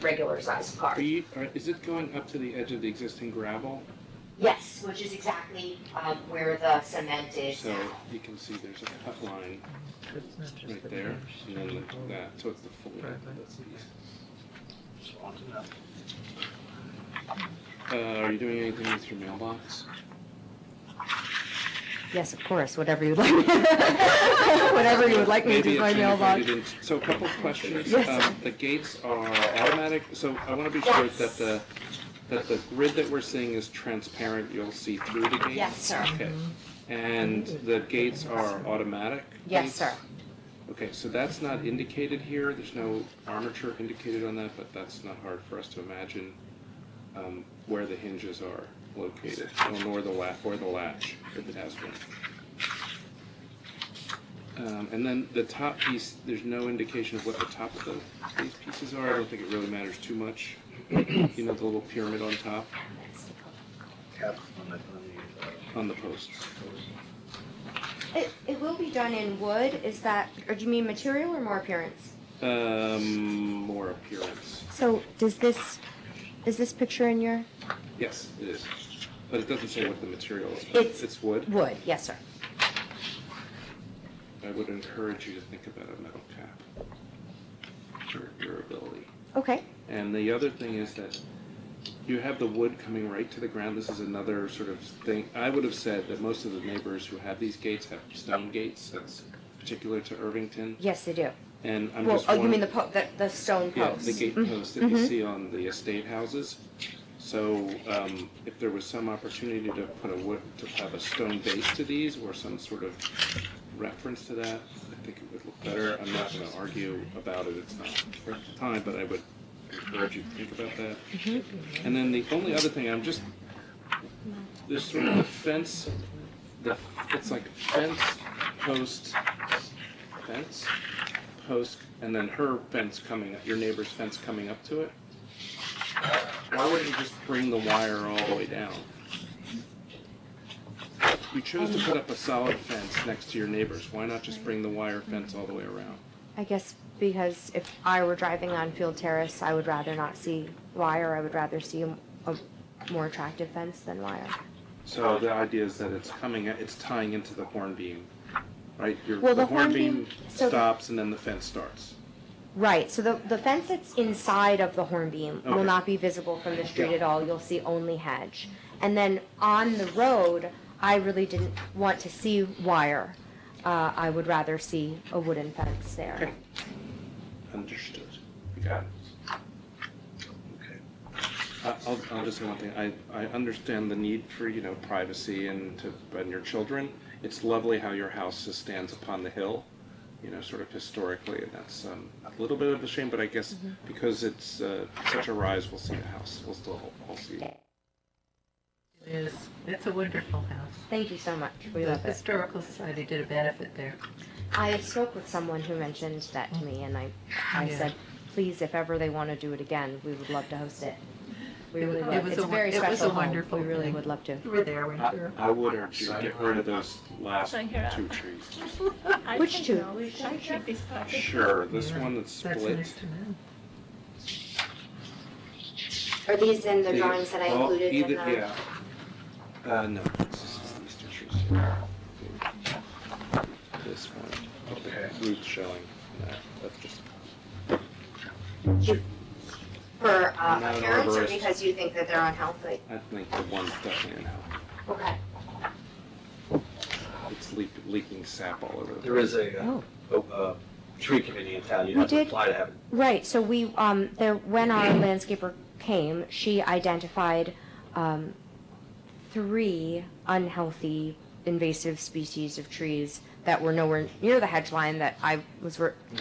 regular sized car. Is it going up to the edge of the existing gravel? Yes, which is exactly where the cement is. So you can see there's a cut line right there, and then that, so it's the full length of the piece. Just want to know. Are you doing anything with your mailbox? Yes, of course, whatever you'd like. Whatever you would like me to do with my mailbox. So a couple of questions. Yes. The gates are automatic, so I want to be sure Yes. that the grid that we're seeing is transparent, you'll see through the gates? Yes, sir. Okay. And the gates are automatic? Yes, gates? sir. Okay, so that's not indicated here, there's no armature indicated on that, but that's not hard for us to imagine where the hinges are located, or the latch, if it has one. And then the top piece, there's no indication of what the top of these pieces are. I don't think it really matters too much. You know, the little pyramid on top, Cap on the posts. It will be done in wood, is that, or do you mean material or more appearance? More appearance. So is this picture in your? Yes, it is. But it doesn't say what the material is. It's wood? Wood, yes, sir. I would encourage you to think about a metal cap for durability. Okay. And the other thing is that you have the wood coming right to the ground. This is another sort of thing. I would have said that most of the neighbors who have these gates have stone gates. That's particular to Irvington. Yes, they do. And I'm Well, just oh, you mean wondering. the stone Yeah, posts? the gate posts that you see on the estate houses. So if there was some opportunity to put to have a stone base to these or some sort of reference to that, I think it would look better. I'm not going to argue about it. It's not worth the time, but I would encourage you to think about that. And then the only other thing, there's sort of the fence, it's like fence, post, and then her fence your neighbor's fence coming up to it. Why wouldn't you just bring the wire all the way down? You chose to put up a solid fence next to your neighbors. Why not just bring the wire fence all the way around? I guess because if I were driving on Field Terrace, I would rather not see wire. I would rather see a more attractive fence than wire. So the idea is that it's tying into the horn beam, right? Well, the the horn horn beam beam- so- stops and then the fence starts. Right, so the fence that's inside of the horn beam will Okay. not be visible from the street Yeah. at all. You'll see only hedge. And then on the road, I really didn't want to see wire. I would rather see a wooden fence there. Okay. Understood. You got it. Okay. I'll just say one thing. I understand the need for, privacy and your children. It's lovely how your house stands upon the hill, sort of historically, and that's a little bit of a shame, but I guess because it's such a rise, we'll see the house. We'll still see it. It is. It's a wonderful house. Thank you so much. We The love it. Historical Society did a benefit there. I spoke with someone who mentioned that to me, and I Yeah. said, please, if ever they want to do it again, we would love to host it. We really It would. was It's a very it was special a home. wonderful We really thing. would love to. You were there, weren't you? I would urge you to get rid of those last Sign here. 2 trees. Which two? I keep this packet. Sure, this Yeah. one that's That's split. nice to know. Are these in the drawings that I Well, included in either- the? Yeah. No, this is these 2 trees here. This one. Okay. Root showing. That's just. For I'm not an appearance or arborist. because you think that they're unhealthy? I think the one's definitely an help. Okay. It's leaking sap all over the place. There is a tree committee in town, you We have to did. apply to have it. Right, so we, when our landscaper came, she identified 3 unhealthy invasive species of trees that were nowhere near the hedge line that I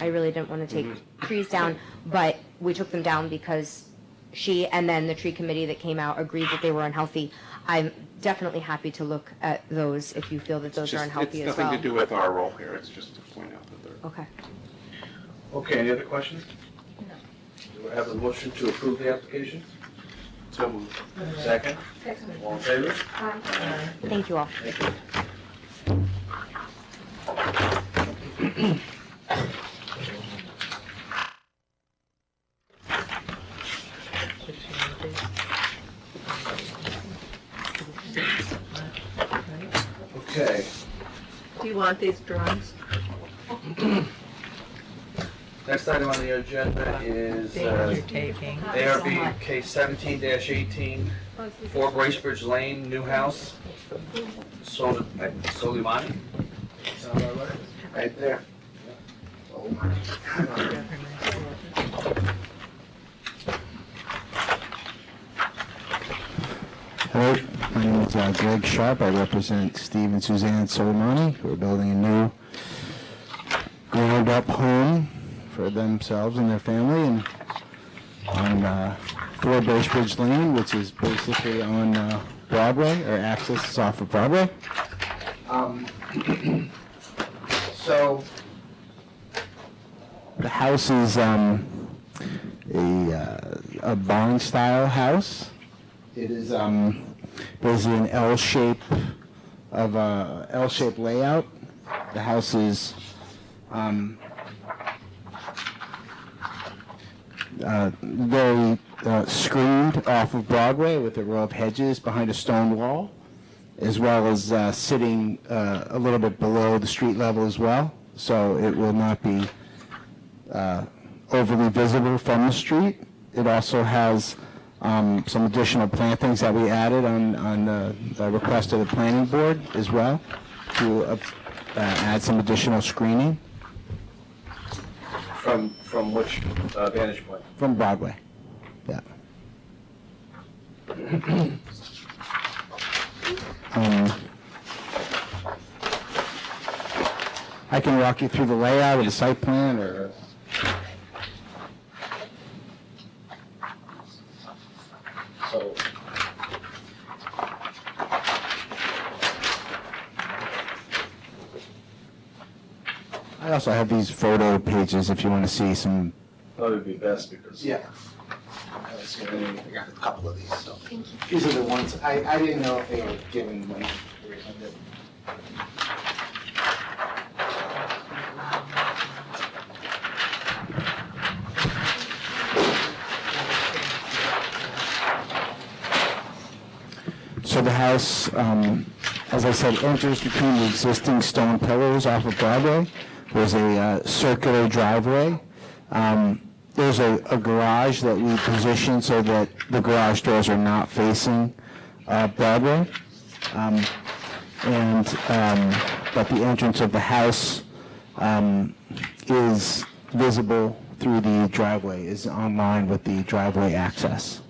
really didn't want to take trees down, but we took them down because she and then the tree committee that came out agreed that they were unhealthy. I'm definitely happy to look at those if you feel that those are unhealthy as It's well. nothing to do with our role here, it's just to point out that they're. Okay. Okay, any other questions? No. Do I have a motion to approve the application? So moved. Second? All in favor? Thank you all. Thank you. Okay. Do you want these drawings? Next item on the agenda is You're taking. ARB case 17-18, 4 Bracebridge Lane, new house. Soleimani? Sound about right? Right there. Hello, my name is Greg Sharp. I represent Steve and Suzanne Soleimani, who are building a new ground-up home for themselves and their family and on 4 Bracebridge Lane, which is basically on Broadway, or access is off of Broadway. So, The house is a barn-style house. It is basically an L-shape of a L-shaped layout. The house is very screened off of Broadway with a row of hedges behind a stone wall, as well as sitting a little bit below the street level as well. So it will not be overly visible from the street. It also has some additional plantings that we added on the request of the planning board as well to add some additional screening From which vantage point? from Broadway. Yeah. I can walk you through the layout of the site plan, or So, I also have these photo pages if you want to see some. that would be best because. Yeah. I got a couple of these, so. These are the ones, I didn't know if they were given when they were funded. So the house, as I said, enters between the existing stone pillars off of Broadway. There's a circular driveway. There's a garage that we position so that the garage doors are not facing Broadway. But the entrance of the house is visible through the driveway, is on line with the driveway access.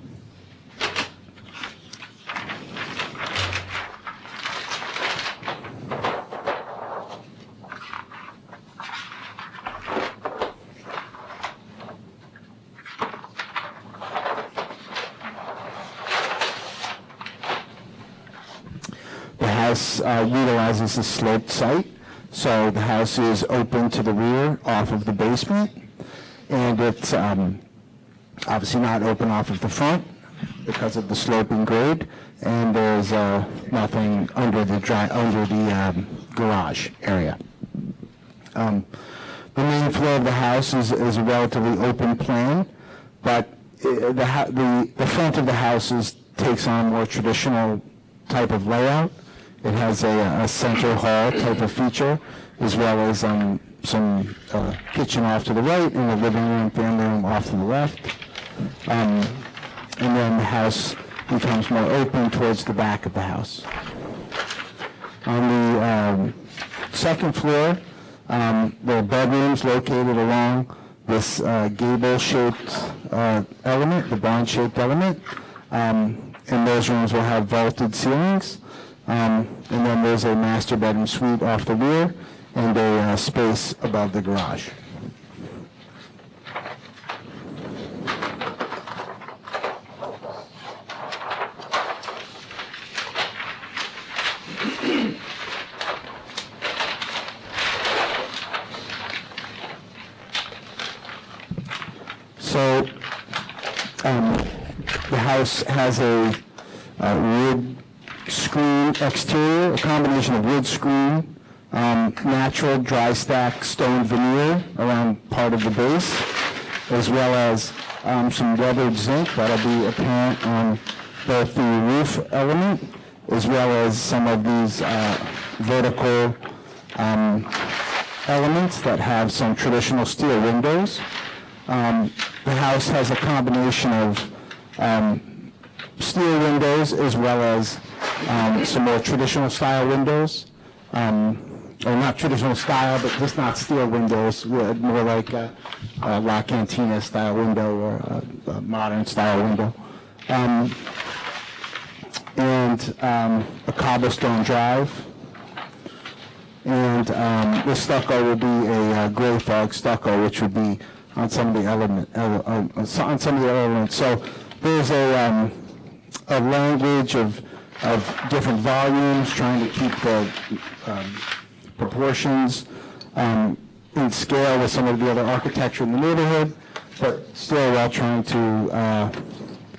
Utilizes a sloped site, so the house is open to the rear off of the basement, and it's obviously not open off of the front because of the sloping grade, and there's nothing under the garage area. The main floor of the house is a relatively open plan, but the front of the house takes on a more traditional type of layout. It has a center hall type of feature, as well as some kitchen off to the right and a living room, family room off to the left. And then the house becomes more open towards the back of the house. On the second floor, there are bedrooms located along this gable-shaped element, the barn-shaped element. And those rooms will have vaulted ceilings. And then there's a master bedroom suite off the rear and a space above the garage. So the house has a wood screen exterior, a combination of wood screen, natural dry stack stone veneer around part of the base, as well as some weathered zinc that'll be apparent on both the roof element as well as some of these vertical elements that have some traditional steel windows. The house has a combination of steel windows as well as some more traditional style windows, or not traditional style, but just not steel windows, more like a La Cantina style window or a modern style window. And a cobblestone drive. And the stucco will be a gray fog stucco, which would be on some of the elements. So there's a language of different volumes, trying to keep the proportions in scale with some of the other architecture in the neighborhood, but still while trying to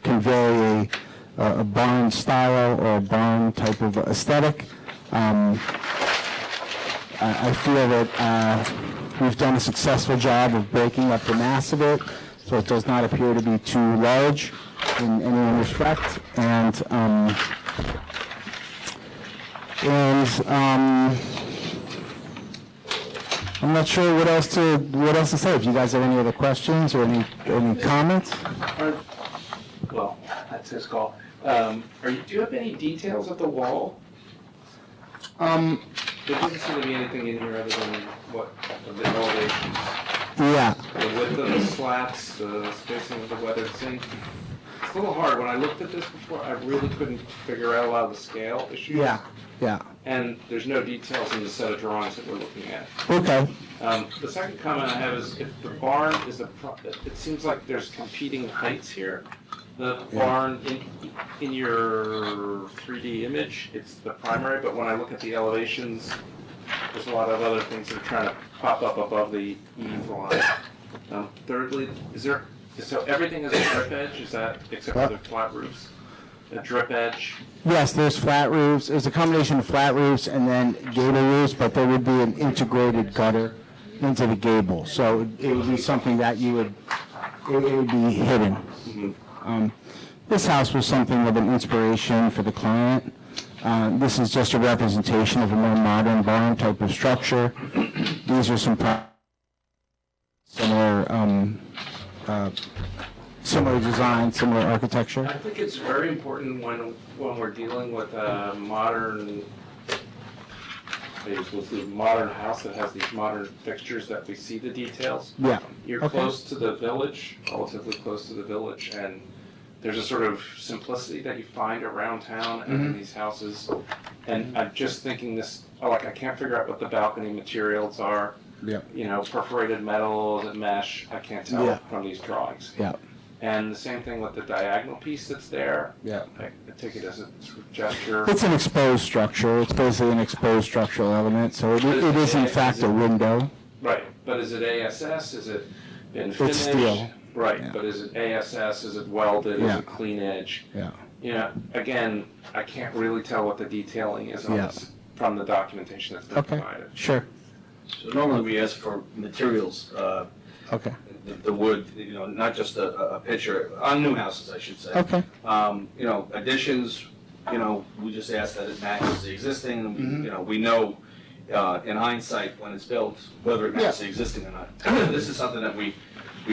convey a barn style or a barn type of aesthetic. I feel that we've done a successful job of breaking up the mass of it, so it does not appear to be too large in any respect. And I'm not sure what else to say. If you guys have any other questions or any comments? well, that's his call. Do you have any details of the wall? There doesn't seem to be anything in here other than what, the elevations. Yeah. The width of the slats, the spacing of the weathered zinc. It's a little hard. When I looked at this before, I really couldn't figure out a lot of the scale issues. Yeah. Yeah. And there's no details in the set of drawings that we're looking at. Okay. The second comment I have is if the barn is it seems like there's competing heights here. The barn, in your 3D image, it's the primary, but when I look at the elevations, there's a lot of other things that are trying to pop up above the eave line. Thirdly, so everything is a drip edge, is that, except for the flat roofs? A drip edge? Yes, there's flat roofs. There's a combination of flat roofs and then gable roofs, but there would be an integrated gutter into the gable. So it would be something that it would be hidden. This house was something of an inspiration for the client. This is just a representation of a more modern barn type of structure. These are some similar design, similar architecture. I think it's very important when we're dealing with a modern house that has these modern fixtures that we see the details. Yeah. You're Okay. close to the village, relatively close to the village, and there's a sort of simplicity that you find around town and in these houses. And I'm just thinking I can't figure out what the balcony materials are. Yeah. Perforated metal, is it mesh? I can't tell from these drawings. Yeah. And the same thing with the diagonal piece that's there. Yeah. I take it as a gesture. It's an exposed structure. It's basically an exposed structural element, so it is in fact a window. Right, but is it ASS? Is it been finished? It's steel. Right, Yeah. but is it ASS? Is it welded? Yeah. Is it clean edge? Yeah. Again, I can't really tell what the detailing is on this from the documentation that's been Okay. provided. Sure. So normally we ask for materials, Okay. the wood, not just a picture, on new houses, I should say. Okay. Additions, we just ask that it matches the existing, we know, in hindsight, when it's built, whether it matches the existing or not. This is something that we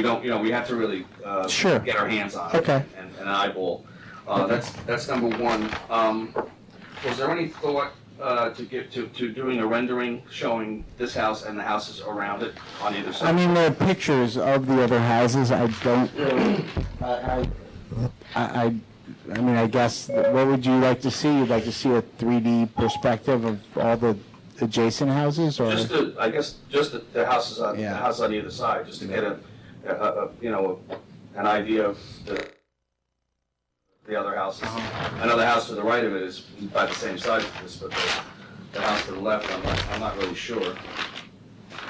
don't, we have to really, Sure. get our hands on. Okay. And eyeball. That's number one. Was there any thought to doing a rendering showing this house and the houses around it on either side? I mean, there are pictures of the other houses. I don't really. I mean, I guess. What would you like to see? You'd like to see a 3D perspective of all the adjacent houses, or Just the houses on the house on either side, just to get an idea of the other houses. I know the house to the right of it is by the same size as this, but the house to the left, I'm not really sure.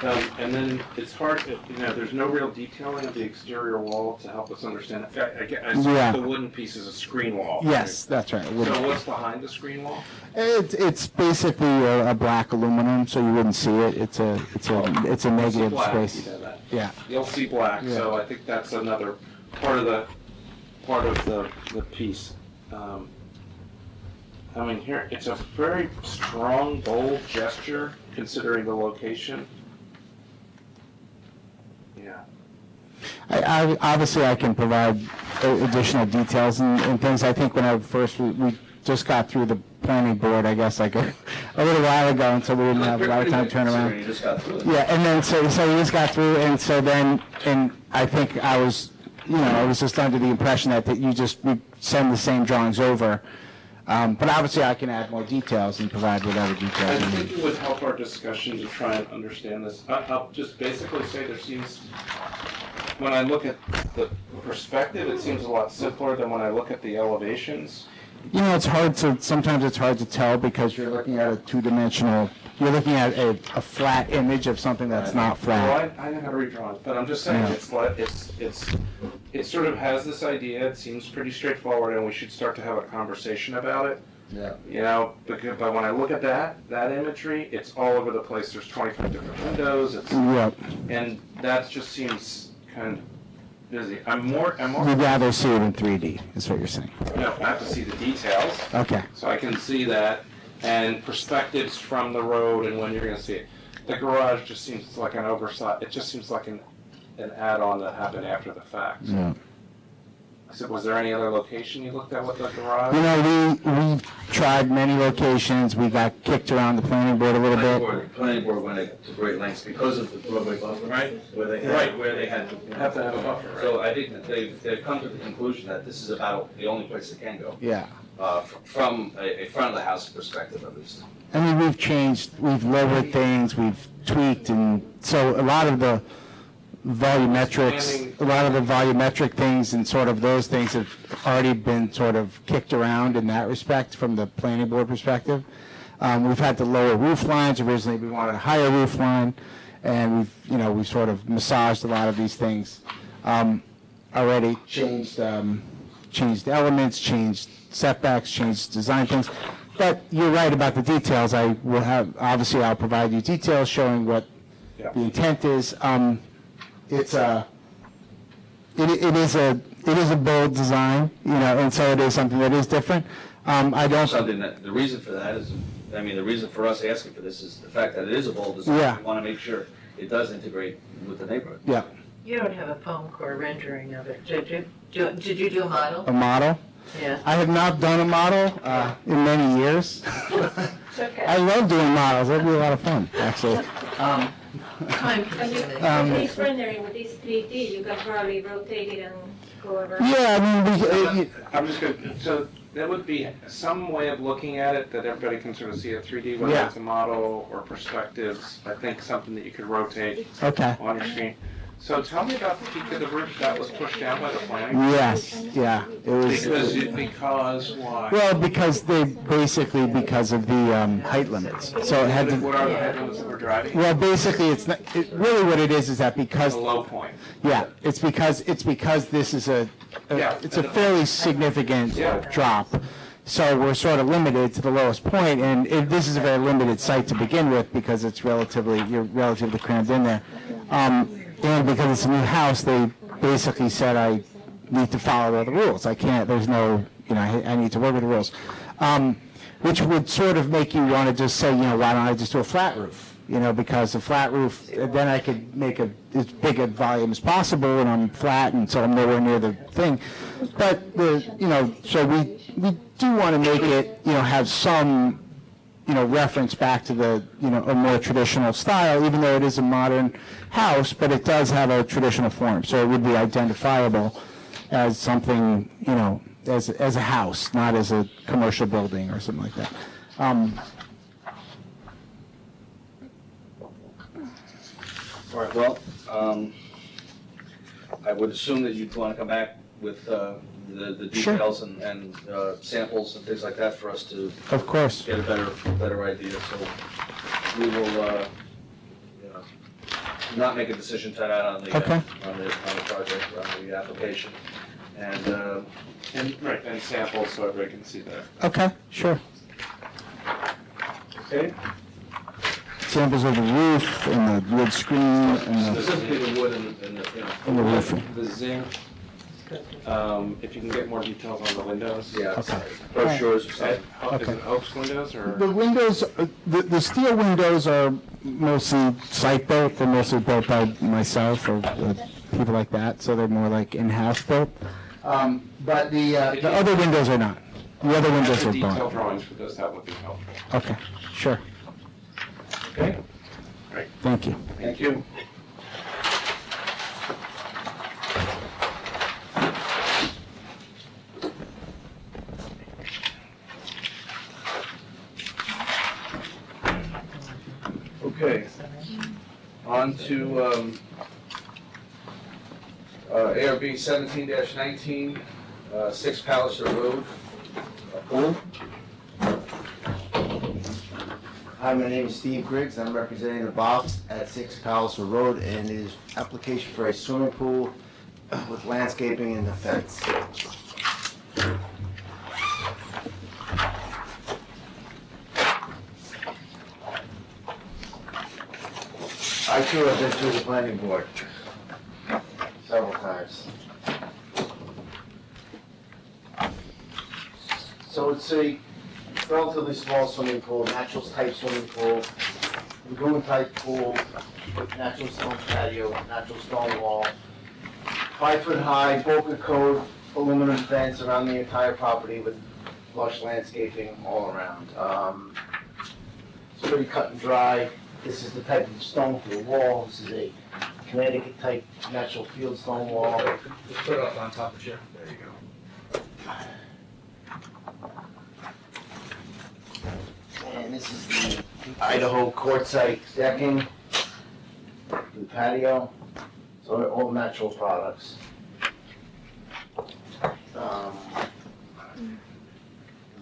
And then it's hard, there's no real detailing of the exterior wall to help us understand. I Yeah. the wooden piece is a screen wall. Yes, that's right. So what's behind the screen wall? It's basically a black aluminum, so you wouldn't see it. It's a negative Black, space. you know that. Yeah. You'll see black, Yeah. so I think that's another part of the piece. I mean, here, it's a very strong, bold gesture, considering the location. Yeah. Obviously, I can provide additional details and things. I think when we just got through the planning board, I guess, like a little while ago, and so we didn't have a lot of time to turn around. You just got through it. Yeah, and then so we just got through, and so then, and I think I was just under the impression that we send the same drawings over. But obviously, I can add more details and provide whatever I details you think need. it would help our discussion to try and understand this. I'll just basically say there seems, when I look at the perspective, it seems a lot simpler than when I look at the elevations. Sometimes it's hard to tell because you're looking at you're looking at a flat image of something that's not flat. Well, I know how to read drawings, but I'm just saying, it sort of has this idea, it seems pretty straightforward, and we should start to have a conversation about it. Yeah. But when I look at that imagery, it's all over the place. There's 25 different windows, and that just seems kind of busy. You'd rather see it in 3D, is what you're saying. No, I have to see the details. Okay. So I can see that, and perspectives from the road and when you're gonna see it. The garage just seems like an oversight, it just seems like an add-on that happened after the fact. Yeah. Was there any other location you looked at with the garage? You know, we've tried many locations. We got kicked around the planning board a little bit. Planning board went to great lengths because of the roadway buffer. Right. Where they had. You have to have a buffer, right? So I think that they've come to the conclusion that this is about the only place they can go, Yeah. from a front of the house perspective at least. I mean, we've changed, we've lowered things, we've tweaked, and so a lot of the volumetric things and sort of those things have already been sort of kicked around in that respect from the planning board perspective. We've had to lower roof lines. Originally, we wanted a higher roof line, and we've sort of massaged a lot of these things. Already changed elements, changed setbacks, changed design things. But you're right about the details. Obviously I'll provide you details showing what the intent is. It is a bold design, and so it is something that is different. The reason for that is, the reason for us asking for this is the fact that it is a bold design. Yeah. We want to make sure it does integrate with the neighborhood. Yeah. You don't have a foam core rendering of it, did you? Did you do a model? A model? Yeah. I have not done a model in many years. I love doing models. That'd be a lot of fun, actually. With this rendering, with this 3D, you can probably rotate it and go over. Yeah, I'm just good. So there would be some way of looking at it that everybody can sort of see a 3D, whether Yeah. it's a model or perspectives. I think something that you could rotate Okay. on your screen. So tell me about the peak of the roof that was pushed down by the planning board. Yes, yeah. It was. Because why? Well, because of the height limits. So it had to. What are the height limits that we're driving? Well, basically, it's not. Really, what it is that because. The low point. Yeah, it's because this is it's a fairly significant drop. So we're sort of limited to the lowest point, and this is a very limited site to begin with because you're relatively crammed in there. And because it's a new house, they basically said I need to follow all the rules. I can't, there's no, I need to work with the rules. Which would sort of make you want to just say, why don't I just do a flat roof? Because a flat roof, then I could make as big a volume as possible, and I'm flat, and so I'm nowhere near the thing. But, so we do want to make it, have some, reference back to the, a more traditional style, even though it is a modern house, but it does have a traditional form, so it would be identifiable as something, as a house, not as a commercial building or something like that. All right, well, I would assume that you'd want to come back with the details and samples and things like that for us to Of course. get a better idea. So we will, not make a decision tonight on the Okay. on the project, on the application, and And samples so everybody can see that. Okay, sure. Okay. Samples of the roof and the wood screen and specifically the wood and the roofing. The zinc. If you can get more details on the windows. Yeah. Okay. Brochures or something. Is it Oaks windows or? The windows, the steel windows are mostly site-built. They're mostly built by myself or people like that, so they're more like in-house built. But the other windows are not. The other windows are Detailed bought. drawings for those, that would be helpful. Okay, sure. Okay. Great. Thank you. Thank you. Okay, on to ARB 17-19, 6 Palliser Road, pool. Hi, my name is Steve Griggs. I'm representing the Bobs at 6 Palliser Road, and it is application for a swimming pool with landscaping and a fence. I too have been through the planning board several times. So it's a relatively small swimming pool, natural type swimming pool, lagoon type pool, with natural stone patio, natural stone wall, 5 foot high, Boca code, aluminum fence around the entire property with lush landscaping all around. It's pretty cut and dry. This is the type of stone for the wall. This is a Connecticut type natural field stone wall. Just put it up on top of the chair. There you go. And this is the Idaho quartzite decking, the patio, so they're all natural products.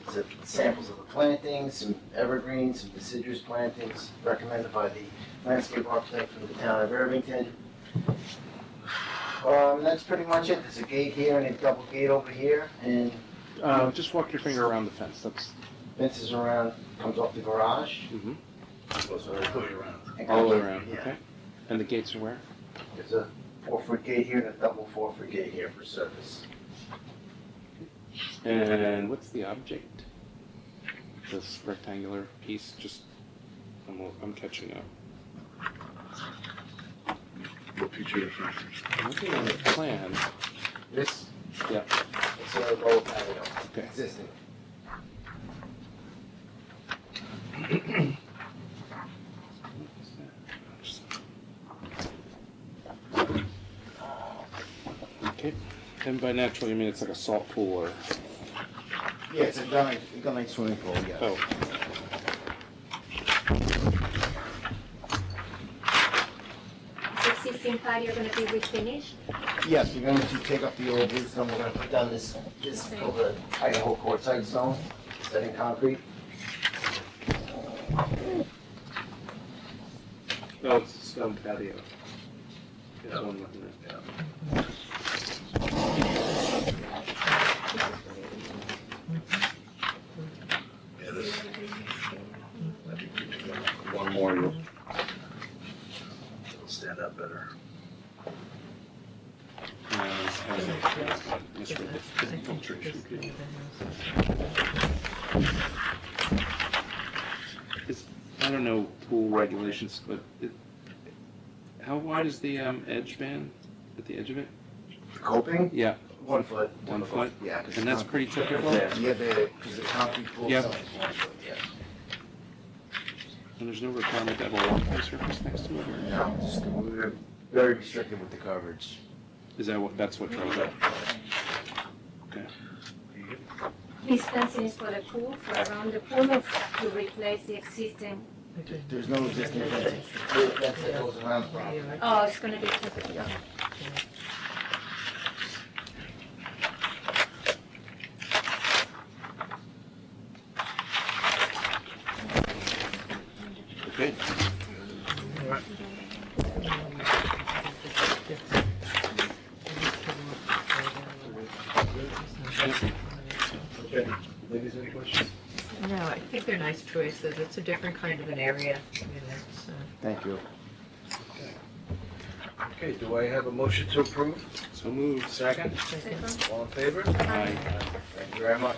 These are samples of the plantings, some evergreens, some deciduous plantings recommended by the landscape architect for the town of Irvington. That's pretty much it. There's a gate here and a double gate over here, and Just walk your finger around the fence, that's. fences around, comes off the garage. Goes all the way around. and All the way comes- around, yeah. okay. And the gates are where? There's a 4-foot gate here and a double 4-foot gate here for service. And what's the object? This rectangular piece, just, I'm catching up. What picture is that? I'm looking on the plan. This, Yeah, it's a lower patio, okay. existing. Okay, and by natural, you mean it's like a salt pool or? Yeah, it's a gunite swimming pool, yes. Oh, Is existing patio gonna be refinished? Yes, we're going to take up the old roof, and we're gonna put down this called the Idaho quartzite stone, set in concrete. no, it's a stone patio. That's what I'm looking at. Yeah, this. One more, it'll stand up better. Misread the filtration. I don't know pool regulations, but how wide is the edge band at the edge of it? The coping, Yeah, 1 foot. 1 foot? Yeah. 'cause And that's the pretty typical? Yeah, because the concrete pool Yep. size is 1 foot, yeah. And there's no requirement to have a walkway surface next to it? or- No, just, we're very restricted with the coverage. Is that what, that's what drove it? Okay. This fencing is for the pool, for around the pool, or to replace the existing? There's no existing fencing. The fence that goes around the property. Oh, it's gonna be just, yeah. Okay. Okay, ladies, any questions? No, I think they're nice choices. It's a different kind of an area, you know, so. Thank you. Okay, do I have a motion to approve? So moved. Second? All in favor? Aye. Thank you very much.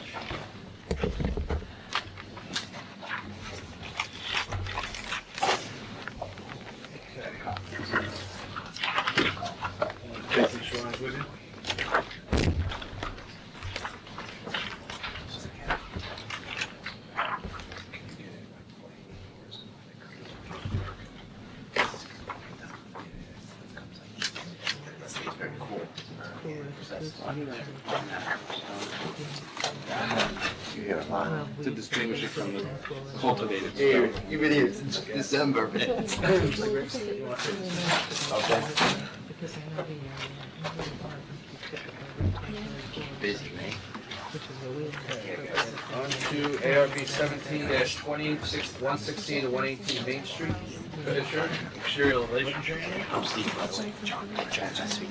Take these drawings with you. To distinguish it from the cultivated Hey, stuff. you've been here since December, man. Because I know the area. Busy, man. On to ARB 17-20, 116 to 118 Main Street. Fisher, exterior elevation change. I'm Steve Russell. John, last week.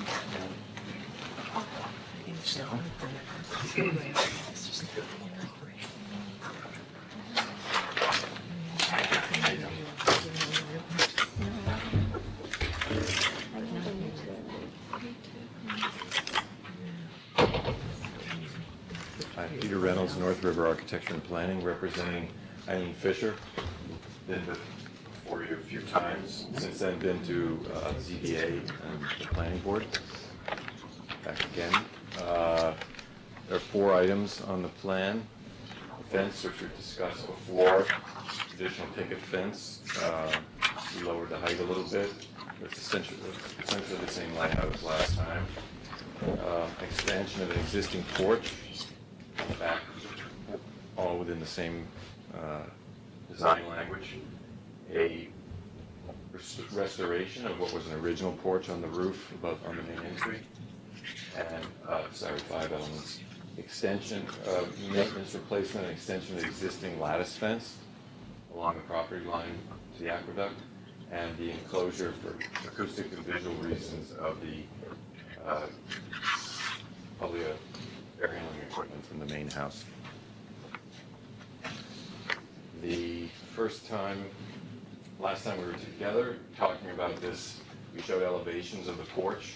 Peter Reynolds, North River Architecture and Planning, representing Eileen Fisher. Been before you a few times, since then been to ZBA and the Planning Board. Back again. There are 4 items on the plan. The fence, which we've discussed before, traditional picket fence. We lowered the height a little bit. It's essentially the same layout as last time. Expansion of an existing porch on the back, all within the same design language. A restoration of what was an original porch on the roof above on the main entry. And, 5 elements. Extension, maintenance replacement and extension of the existing lattice fence along the property line to the aqueduct, and the enclosure for acoustic and visual reasons of the probably air handling equipment from the main house. The last time we were together talking about this, we showed elevations of the porch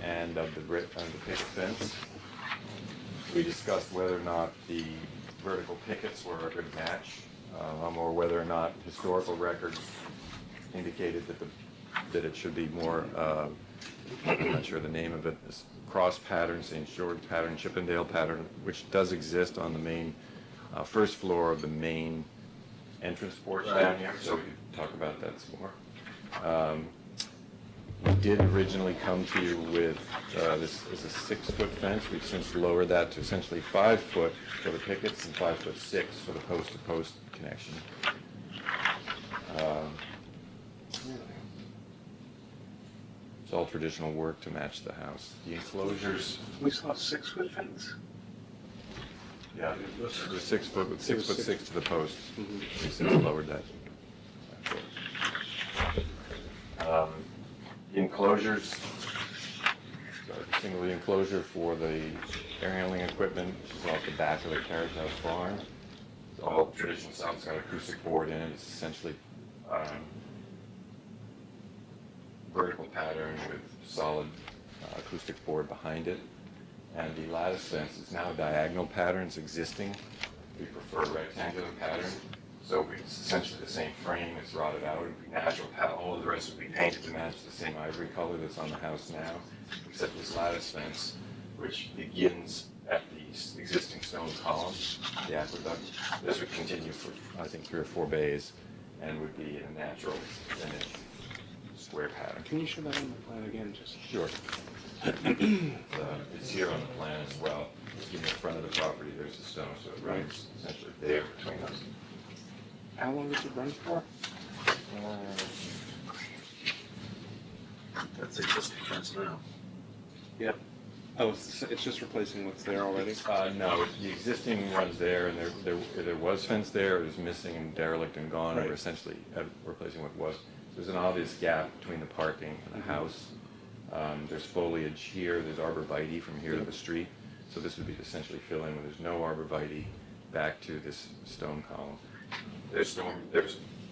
and of the picket fence. We discussed whether or not the vertical pickets were a good match, or whether or not historical records indicated that it should be more, I'm not sure the name of it, this cross pattern, St. George pattern, Chippendale pattern, which does exist on the main first floor of the main entrance porch down here, so we can talk about that some more. We did originally come to you with, this is a 6-foot fence. We've since lowered that to essentially 5 foot for the pickets and 5'6" for the post-to-post connection. It's all traditional work to match the house. The enclosures. We saw a 6-foot fence. Yeah, it was 6 foot with 6'6" to the post. We since lowered that. The enclosures, the enclosure for the air handling equipment, which is off the back of the carriage house barn. It's all traditional sound, it's got acoustic board in it. It's essentially vertical pattern with solid acoustic board behind it. And the lattice fence is now diagonal patterns existing. We prefer rectangular pattern. So it's essentially the same frame, it's rotted out, it would be natural, all of the rest would be painted to match the same ivory color that's on the house now, except this lattice fence, which begins at the existing stone column, the aqueduct. This would continue for, I think, 3 or 4 bays, and would be in a natural finish, square pattern. Can you show that on the plan again, just? Sure. It's here on the plan as well. In the front of the property, there's the stone, so it runs essentially there between us. How long does it run for? That's existing fence now. Yeah. Oh, it's just replacing what's there already? No, the existing runs there, and there was fence there, it was missing and derelict and gone, and we're essentially replacing what was. There's an obvious gap between the parking and the house. There's foliage here, there's arborvitae from here to the street, so this would be essentially fill in when there's no arborvitae back to this stone column. There's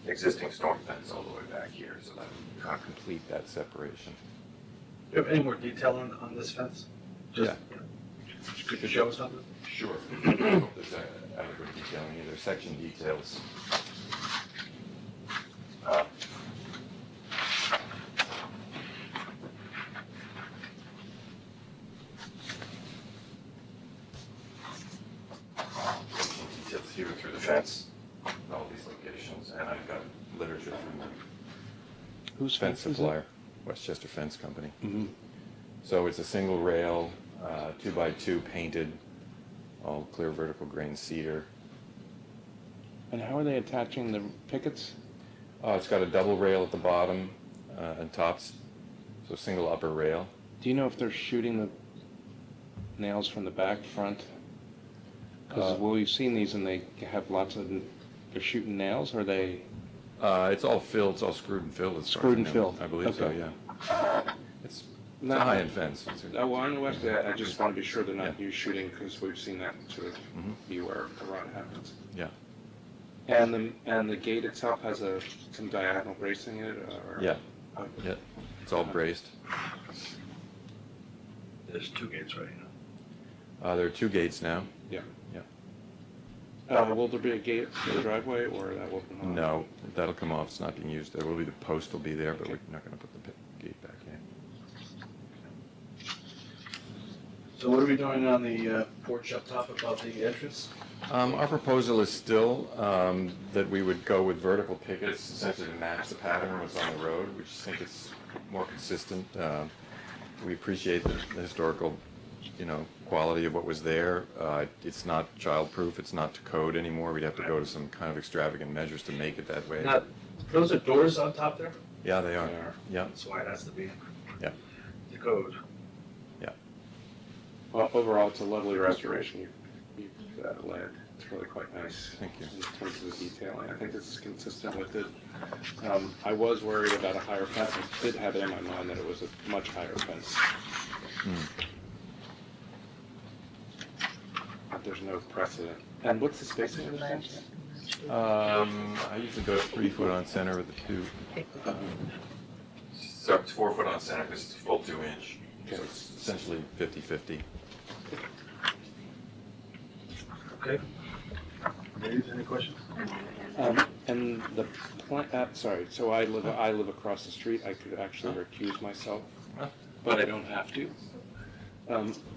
existing storm fence all the way back here, so that would kind of complete that separation. Do you have any more detail on this fence? Just, could you show us something? Sure. I hope there's adequate detailing here. There's section details. Details here through the fence, all these locations, and I've got literature from the Whose fence fence is it? supplier, Westchester Fence Company. Mm-hmm. So it's a single rail, 2x2 painted, all clear vertical grain cedar. And how are they attaching the pickets? It's got a double rail at the bottom and tops, so single upper rail. Do you know if they're shooting the nails from the back, front? Because we've seen these and they have lots of, they're shooting nails, or are they? It's all filled, it's all screwed and filled. Screwed and filled. I believe so, Okay. yeah. It's a high-end fence. Oh, well, on the west, I just want to be sure they're not you shooting, because we've seen that to be where the rot happens. Yeah. And the gate itself has some diagonal bracing in it, or? Yeah. Yeah. It's all braced. There's 2 gates right now. There are 2 gates now. Yeah. Yeah. Will there be a gate in the driveway, or that will come off? No, that'll come off. It's not being used. There will be, the post will be there, but we're not going to put the gate back in. So what are we doing on the porch up top above the entrance? Our proposal is still that we would go with vertical pickets, essentially to match the pattern what's on the road. We just think it's more consistent. We appreciate the historical, quality of what was there. It's not child-proof. It's not to code anymore. We'd have to go to some kind of extravagant measures to make it that way. Now, those are doors on top there? Yeah, they are. Yeah. That's why it has to be. Yeah. The code. Yeah. Well, overall, it's a lovely restoration you've led. It's really quite nice. Thank you. In terms of the detailing, I think this is consistent with it. I was worried about a higher fence. I did have it in my mind that it was a much higher fence. But there's no precedent. And what's the spacing of the fence? I usually go 3 foot on center with the 2. So it's 4 foot on center because it's a full 2 inch. So it's essentially 50-50. Okay. Ladies, any questions? And the sorry, so I live across the street. I could actually recuse myself, but I don't have to.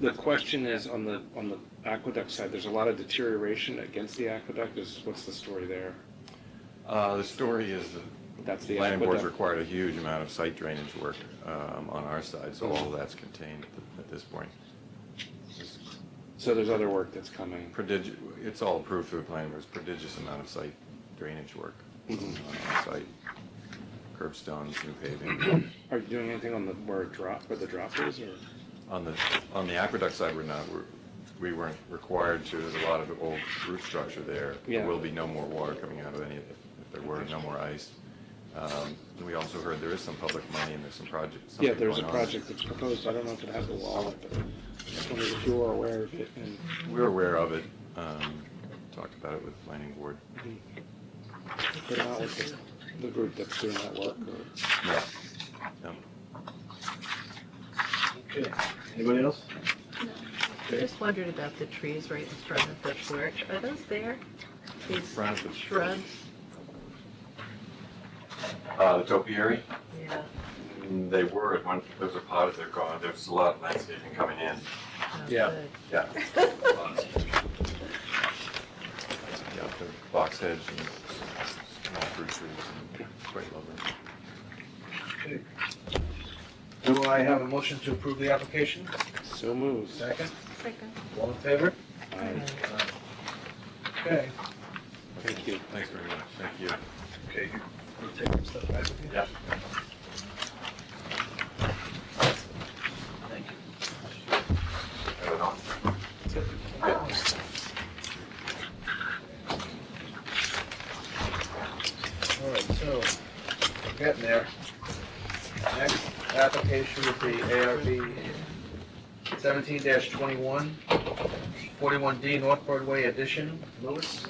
The question is on the aqueduct side. There's a lot of deterioration against the aqueduct. What's the story there? The story is that the planning board's aqueduct. required a huge amount of site drainage work on our side, so all of that's contained at this point. So there's other work that's coming. It's all approved through the planning board. There's prodigious amount of site drainage work on site. Curbstones, new paving. Are you doing anything on where the drop is, or? On the aqueduct side, we're not. We weren't required to. There's a lot of old roof structure there. Yeah. There will be no more water coming out of any of it. If there were no more ice. And we also heard there is some public money and there's some projects. Yeah, there's a project that's proposed. I don't know if it has a wall, but I just wondered if you were aware of it. And we're aware of it. Talked about it with the planning board. but not with the group that's doing that work. Or... Yeah. No. Okay. Anybody else? I just wondered about the trees right in front of the porch. Are those there? These Front of the shrubs? The topiary? Yeah. They were at one. Those are potted. They're gone. There's a lot of landscaping coming in. Oh, Yeah. good. Yeah. Yeah, the box hedge and small fruit trees. Quite lovely. Okay. Do I have a motion to approve the application? So moved. Second? Second. All in favor? Aye. Okay. Thank you. Thanks very much. Thank you. Okay, you take your stuff back with you? Yeah. Thank you. All right, so we're getting there. Next application would be ARB 17-21, 41D North Broadway addition. Lewis?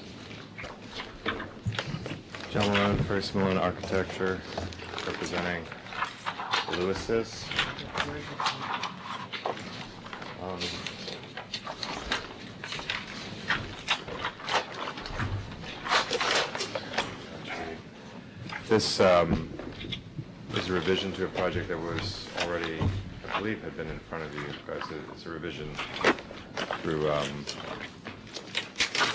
John Malone, First Malone Architecture, representing Lewis's. This is a revision to a project that was already, I believe, had been in front of you guys. It's a revision through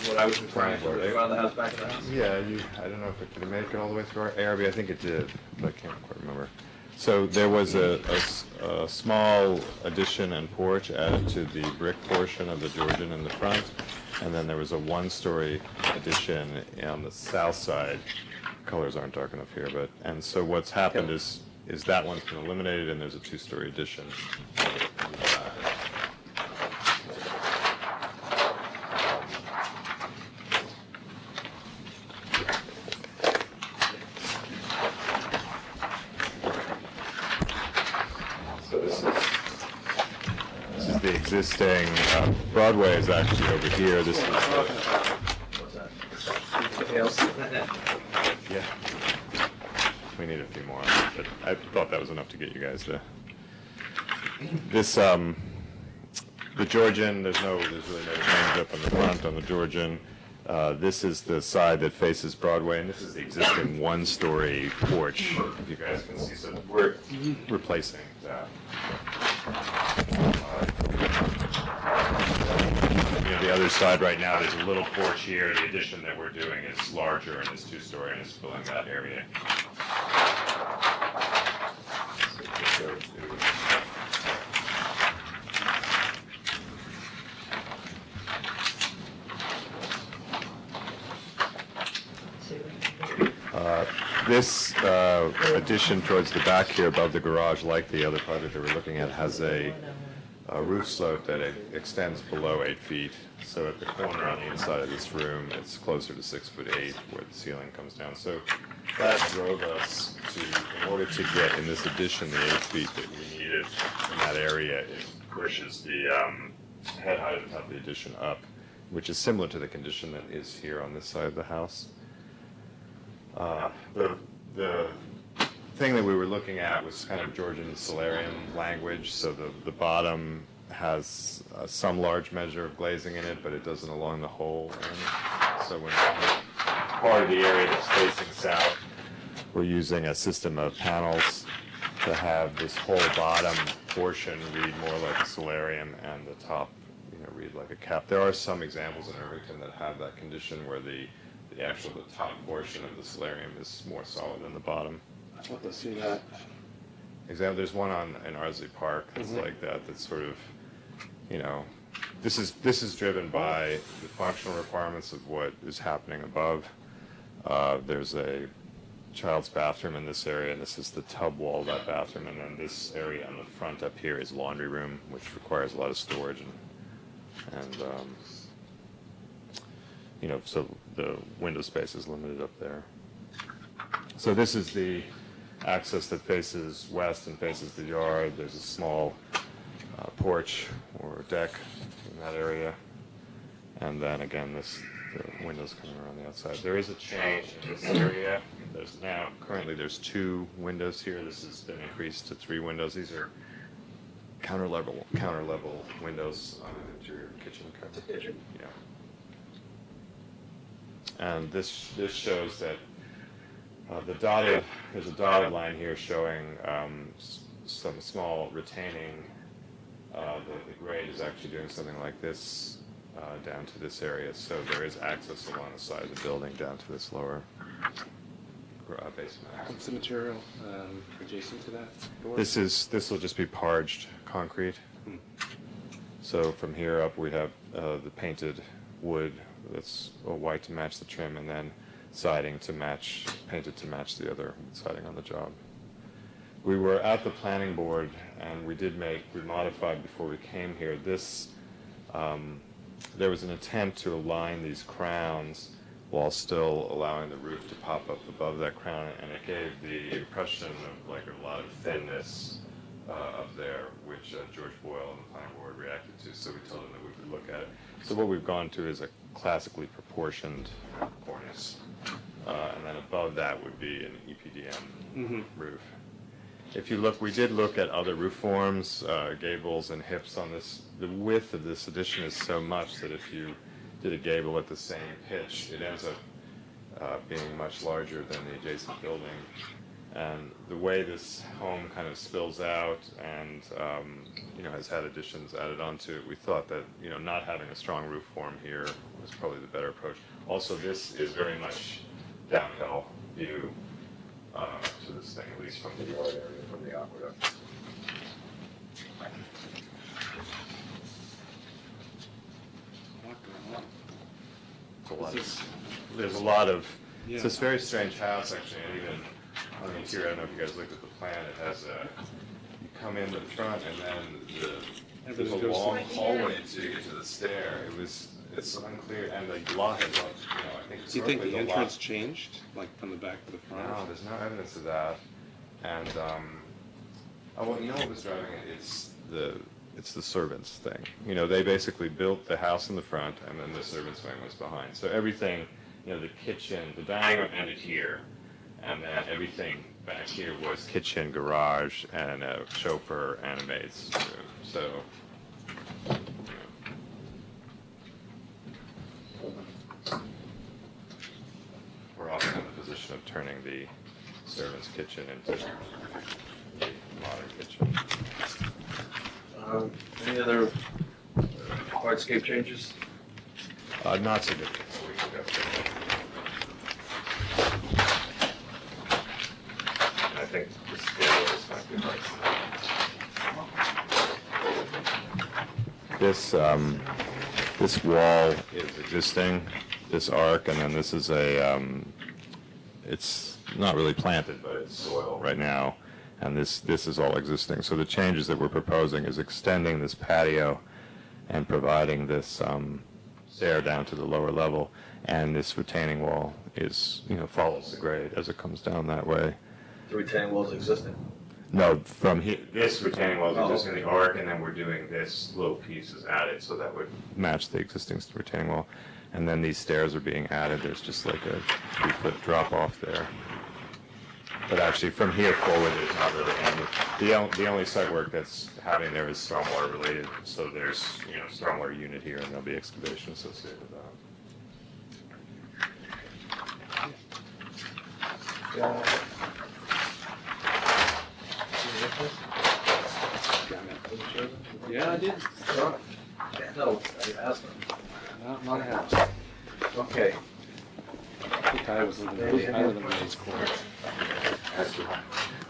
What I was referring to, around the house, back of the house? Yeah, I don't know if it did make it all the way through our ARB. I think it did, but I can't quite remember. So there was a small addition and porch added to the brick portion of the Georgian in the front, and then there was a one-story addition on the south side. Colors aren't dark enough here, but and so what's happened is that one's been eliminated, and there's a two-story addition. This is the existing, Broadway is actually over here. This is What's that? yeah. We need a few more, but I thought that was enough to get you guys to. This, the Georgian, there's really no change up on the front on the Georgian. This is the side that faces Broadway, and this is the existing one-story porch, if you guys can see. So we're replacing that. The other side right now, there's a little porch here. The addition that we're doing is larger and is two-story and is filling that area. This addition towards the back here above the garage, like the other project that we're looking at, has a roof slope that extends below 8 feet. So at the corner on the inside of this room, it's closer to 6'8" where the ceiling comes down. So that drove us to, in order to get in this addition the 8 feet that we needed in that area, it pushes the head height of the top of the addition up, which is similar to the condition that is here on this side of the house. The thing that we were looking at was kind of Georgian solarium language. So the bottom has some large measure of glazing in it, but it doesn't along the whole end. So when part of the area that's facing south, we're using a system of panels to have this whole bottom portion read more like a solarium and the top, read like a cap. There are some examples in Irvington that have that condition where the top portion of the solarium is more solid than the bottom. I'd love to see that. There's one in Ardsley Park that's like that. That's sort of, this is driven by the functional requirements of what is happening above. There's a child's bathroom in this area, and this is the tub wall of that bathroom, and then this area on the front up here is laundry room, which requires a lot of storage and so the window space is limited up there. So this is the access that faces west and faces the yard. There's a small porch or deck in that area. And then again, the windows coming around the outside. There is a change in this area. Currently there's 2 windows here. This has been increased to 3 windows. These are counter level windows on an interior kitchen. Yeah. And this shows that there's a dotted line here showing some small retaining. The grade is actually doing something like this down to this area, so there is access along the side of the building down to this lower basement. What's the material adjacent to that door? This will just be parged concrete. So from here up, we have the painted wood that's white to match the trim, and then siding painted to match the other siding on the job. We were at the planning board, and we modified before we came here. There was an attempt to align these crowns while still allowing the roof to pop up above that crown, and it gave the impression of like a lot of thinness up there, which George Boyle and the planning board reacted to, so we told them that we could look at it. So what we've gone to is a classically proportioned cornice, and then above that would be an EPDM roof. If you look, we did look at other roof forms, gables and hips on this. The width of this addition is so much that if you did a gable at the same pitch, it ends up being much larger than the adjacent building. And the way this home kind of spills out and has had additions added onto it, we thought that not having a strong roof form here was probably the better approach. Also, this is very much downhill view to this thing, at least from the yard area, from the aqueduct. There's a lot of. Yeah. It's this very strange house, actually, and even on the interior, I don't know if you guys looked at the plan. It has you come in the front, and then there's a long hallway until you get to the stair. It's unclear, and the lot is I think. Do you think the entrance changed, like from the back to the front? No, there's no evidence of that. And what was driving it? It's the servants thing. They basically built the house in the front, and then the servants' wing was behind. So everything, the kitchen, the dining room ended here, and then everything back here was kitchen, garage, and a chauffeur and a maid's room. So. We're also in the position of turning the servants' kitchen into a modern kitchen. Any other hardscape changes? Not significant. I think the scale is not good. This wall is existing, this arc, and then this is it's not really planted, but it's soil right now, and this is all existing. So the changes that we're proposing is extending this patio and providing this stair down to the lower level, and this retaining wall is, follows the grade as it comes down that way. The retaining wall is existing? No, from here, this retaining wall Oh, is just in the arc, and then we're doing this little piece is added, so that would match the existing retaining wall. And then these stairs are being added. There's just like a 3-foot drop off there. But actually, from here forward, there's not really any. The only site work that's happening there is stormwater related. So there's, stormwater unit here, and there'll be excavation associated with that. Yeah, I did. No, I asked them. Not a house. Okay. I think I was living there. I live in Maze Court.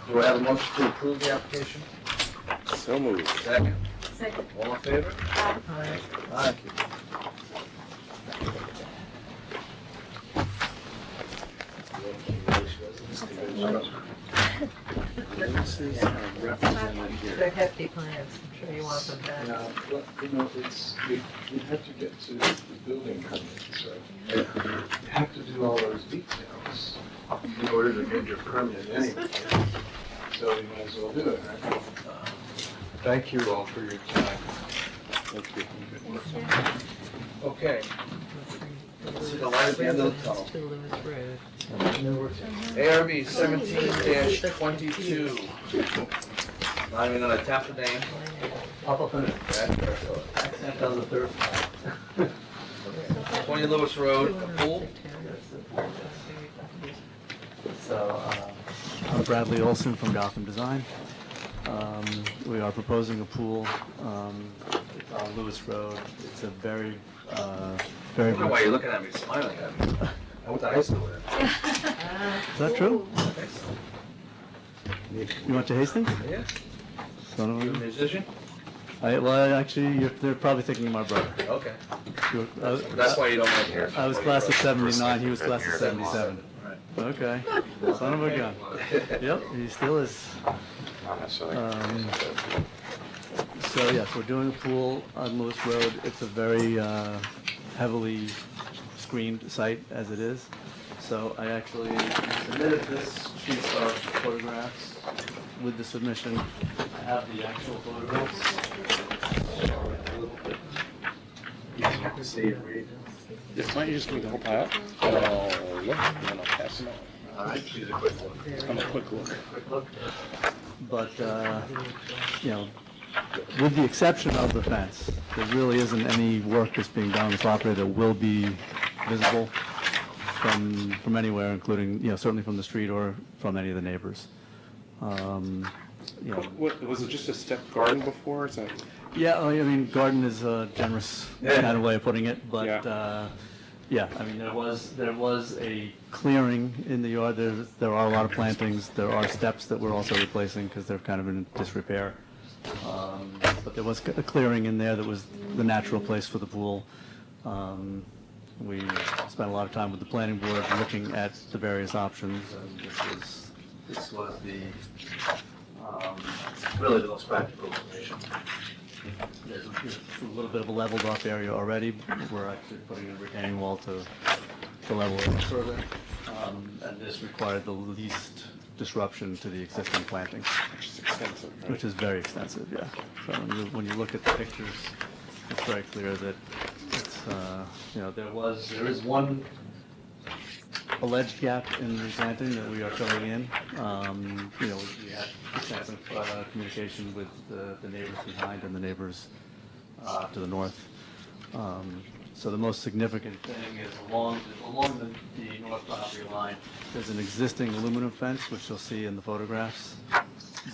Do I have a motion to approve the application? So moved. Second. Second. All in favor? Aye. Aye. This is represented here. They're hefty plans, I'm sure you want them back. Yeah, well, we have to get to the building permit, so you have to do all those details in order to get your permit anyway. So you might as well do it, right? Thank you all for your time. Thank you. Okay. See the light at the end of the tunnel. To Lewis Road. ARB 17-22. Not even gonna tap the name. Pop up in it. Accent on the third. 20 Lewis Road, a pool. So, I'm Bradley Olson from Gotham Design. We are proposing a pool on Lewis Road. It's a very, I very. don't know why you're looking at me, smiling at me. I went to high school there. Is that true? I think so. You went to Hastings? Yeah. Son of You a a. musician? They're probably thinking of my brother. Okay. That's why you don't like here. I was class of 79, he was class of 77. Right. Okay, son of a gun. Yep, he still is. So yes, we're doing a pool on Lewis Road. It's a very heavily screened site as it is. So I actually submitted this sheet of photographs with the submission. I have the actual photographs. Why don't you just give me the whole pile? And I'll look, and then I'll pass them on. All right, she's a quick one. Come a quick look. Quick look. But, with the exception of the fence, there really isn't any work that's being done on the property that will be visible from anywhere, including, certainly from the street or from any of the neighbors. What, was it just a step garden before? Is that? Yeah, I mean, garden is a generous kind of way of putting it, but, there was a clearing in the yard. There are a lot of plantings. There are steps that we're also replacing because they're kind of in disrepair. But there was a clearing in there that was the natural place for the pool. We spent a lot of time with the planning board looking at the various options, and this was Really the most practical information. there's a little bit of a leveled off area already. We're actually putting a retaining wall to level it further. And this required the least disruption to the existing plantings. Which is extensive, right? Which is very extensive, yeah. So when you look at the pictures, it's very clear that it's, there is one alleged gap in the planting that we are filling in. We had extensive communication with the neighbors behind and the neighbors to the north. So the most significant thing is along the north property line, there's an existing aluminum fence, which you'll see in the photographs,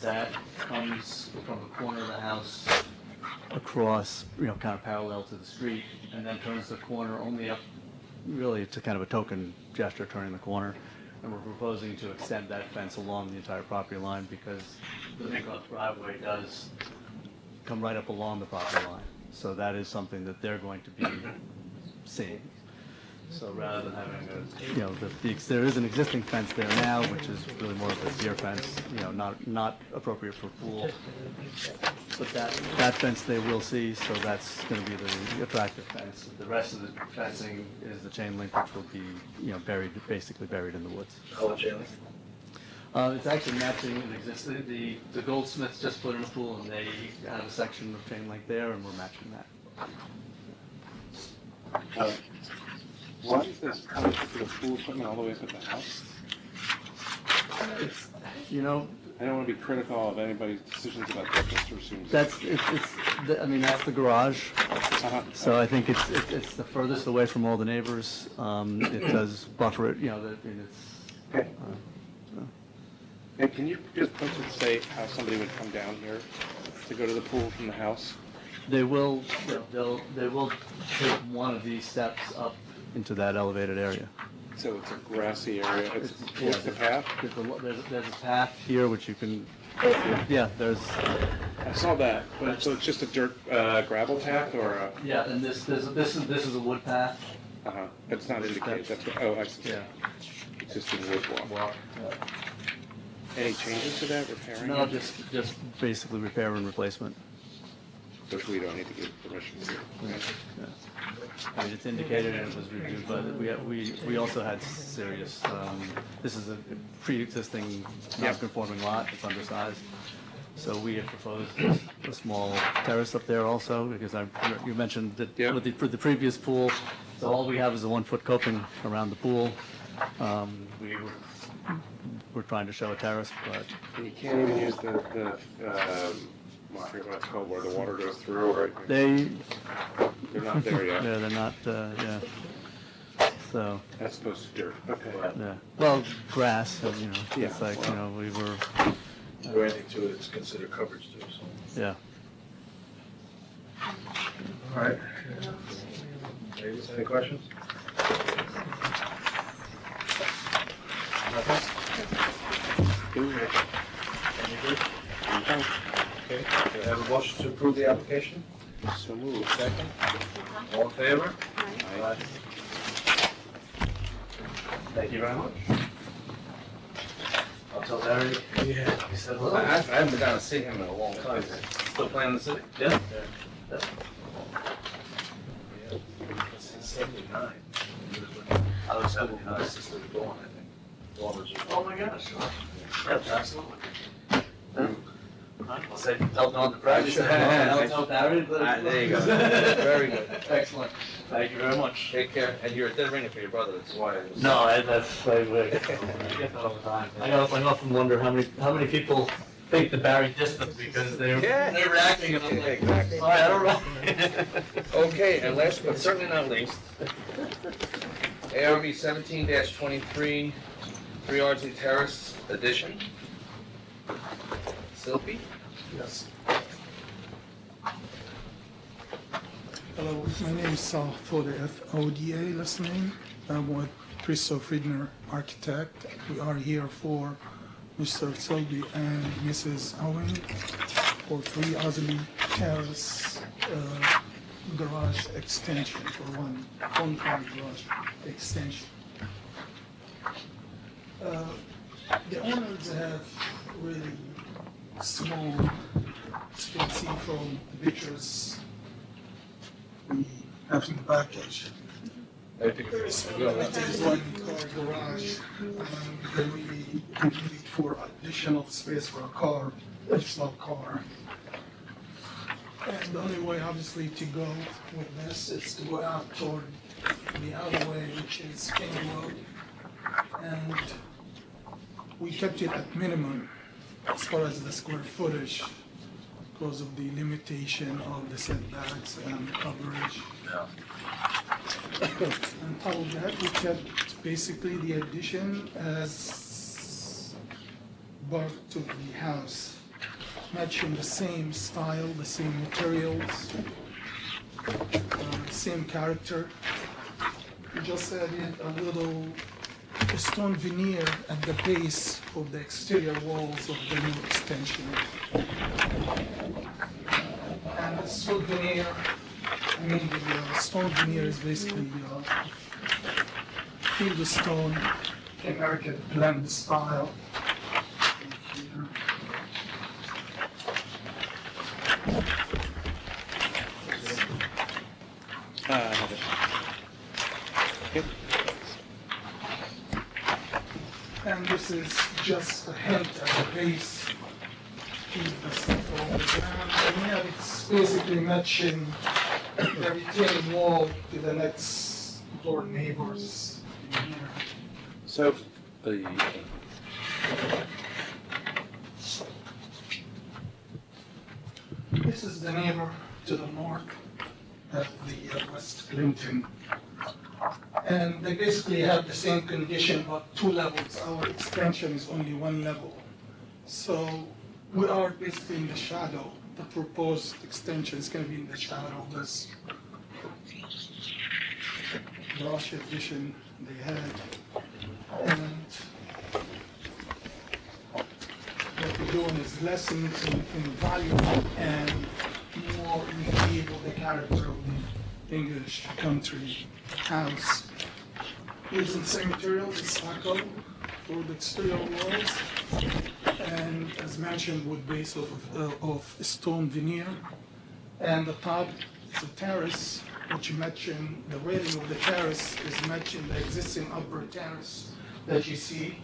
that comes from the corner of the house across, kind of parallel to the street, and then turns the corner only up, really, it's a kind of a token gesture, turning the corner. And we're proposing to extend that fence along the entire property line because the Minkoff driveway does come right up along the property line. So that is something that they're going to be seeing. So rather than having there is an existing fence there now, which is really more of a deer fence, not appropriate for pool. But that fence they will see, so that's going to be the attractive fence. The rest of the fencing is the chain link, which will be, basically buried in the woods. Color chain link? It's actually matching an existing, the Goldsmiths just put in a pool, and they have a section of chain link there, and we're matching that. Why is this coming to the pool equipment all the way up at the house? I don't want to be critical of anybody's decisions about that, just assume. That's the garage. So I think it's the furthest away from all the neighbors. It does buffer it, Okay. And can you just say how somebody would come down here to go to the pool from the house? They will take one of these steps up into that elevated area. So it's a grassy area. What's the path? There's a path here which you can. Yeah, there's. I saw that, but so it's just a dirt gravel path or a. Yeah, and this is a wood path. It's not indicated. That's what. Oh, I see. Yeah. Existing wood walk. Any changes to that, repairing? No, just basically repair and replacement. Which we don't need to give permission to. Yeah. I mean, it's indicated and it was reviewed, but we also had serious, this is a pre-existing non-conforming lot, it's undersized. So we had proposed a small terrace up there also, because you mentioned that for the previous pool, so all we have is a 1-foot coping around the pool. We're trying to show a terrace, but. And you can't even use the I forget what it's called, where the water goes through, right? They're not there yet. Yeah, they're not, yeah. So. As opposed to dirt, okay. Yeah, well, grass, it's like, we were. Do anything to it, it's considered coverage too, so. Yeah. All right. Ladies, any questions? Nothing? Okay, do I have a motion to approve the application? So moved. Second? All in favor? Aye. Thank you very much. I'll tell Larry. Yeah. He said hello. I haven't been down to see him in a long time. Still playing in the city? Yeah. Yeah. Since 79. I was 79, since we were born, I think. Oh my gosh. Yeah, absolutely. I'll say, tell Don to practice. I'll tell Barry. There you go. Very good. Excellent. Thank you very much. Take care. And you're a dead ringer for your brother, that's why it was. No, that's way. I get that all the time. I often wonder how many people think the Barry distant because they're reacting and I'm like, exactly. All right, I don't know. Okay, and last but certainly not least, ARB 17-23, 3 Ardsley Terrace addition. Silpi? Yes. Hello, my name is Foda, F-O-D-A, last name. I'm with Christoph Friedner, architect. We are here for Mr. Silby and Mrs. Owen for 3 Ardsley Terrace garage extension, for one car garage extension. The owners have really small, as you can see from the pictures we have in the package. There's one car garage, and they really need for additional space for a car, additional car. And the only way, obviously, to go with this is to go out toward the alleyway, which is King Road. And we kept it at minimum as far as the square footage because of the limitation of the setbacks and coverage. On top of that, we kept basically the addition as part of the house. matching the same style, the same materials, same character. We just added a little stone veneer at the base of the exterior walls of the new extension. And the stone veneer, the stone veneer is basically field stone, American blend style. And this is just a hint at the base. Keep the stuff on the ground. And yeah, it's basically matching the retaining wall to the next door neighbors in here. So, This is the neighbor to the north at the West Clinton. And they basically have the same condition, but 2 levels. Our extension is only 1 level. So we are basically in the shadow. The proposed extension is going to be in the shadow of this brush addition they had. And what we're doing is less in value and more in keep with the character of the English country house. Using the same materials as stucco for the exterior walls, and as mentioned, wood base of stone veneer. And the top is a terrace, which matching the railing of the terrace is matching the existing upper terrace that you see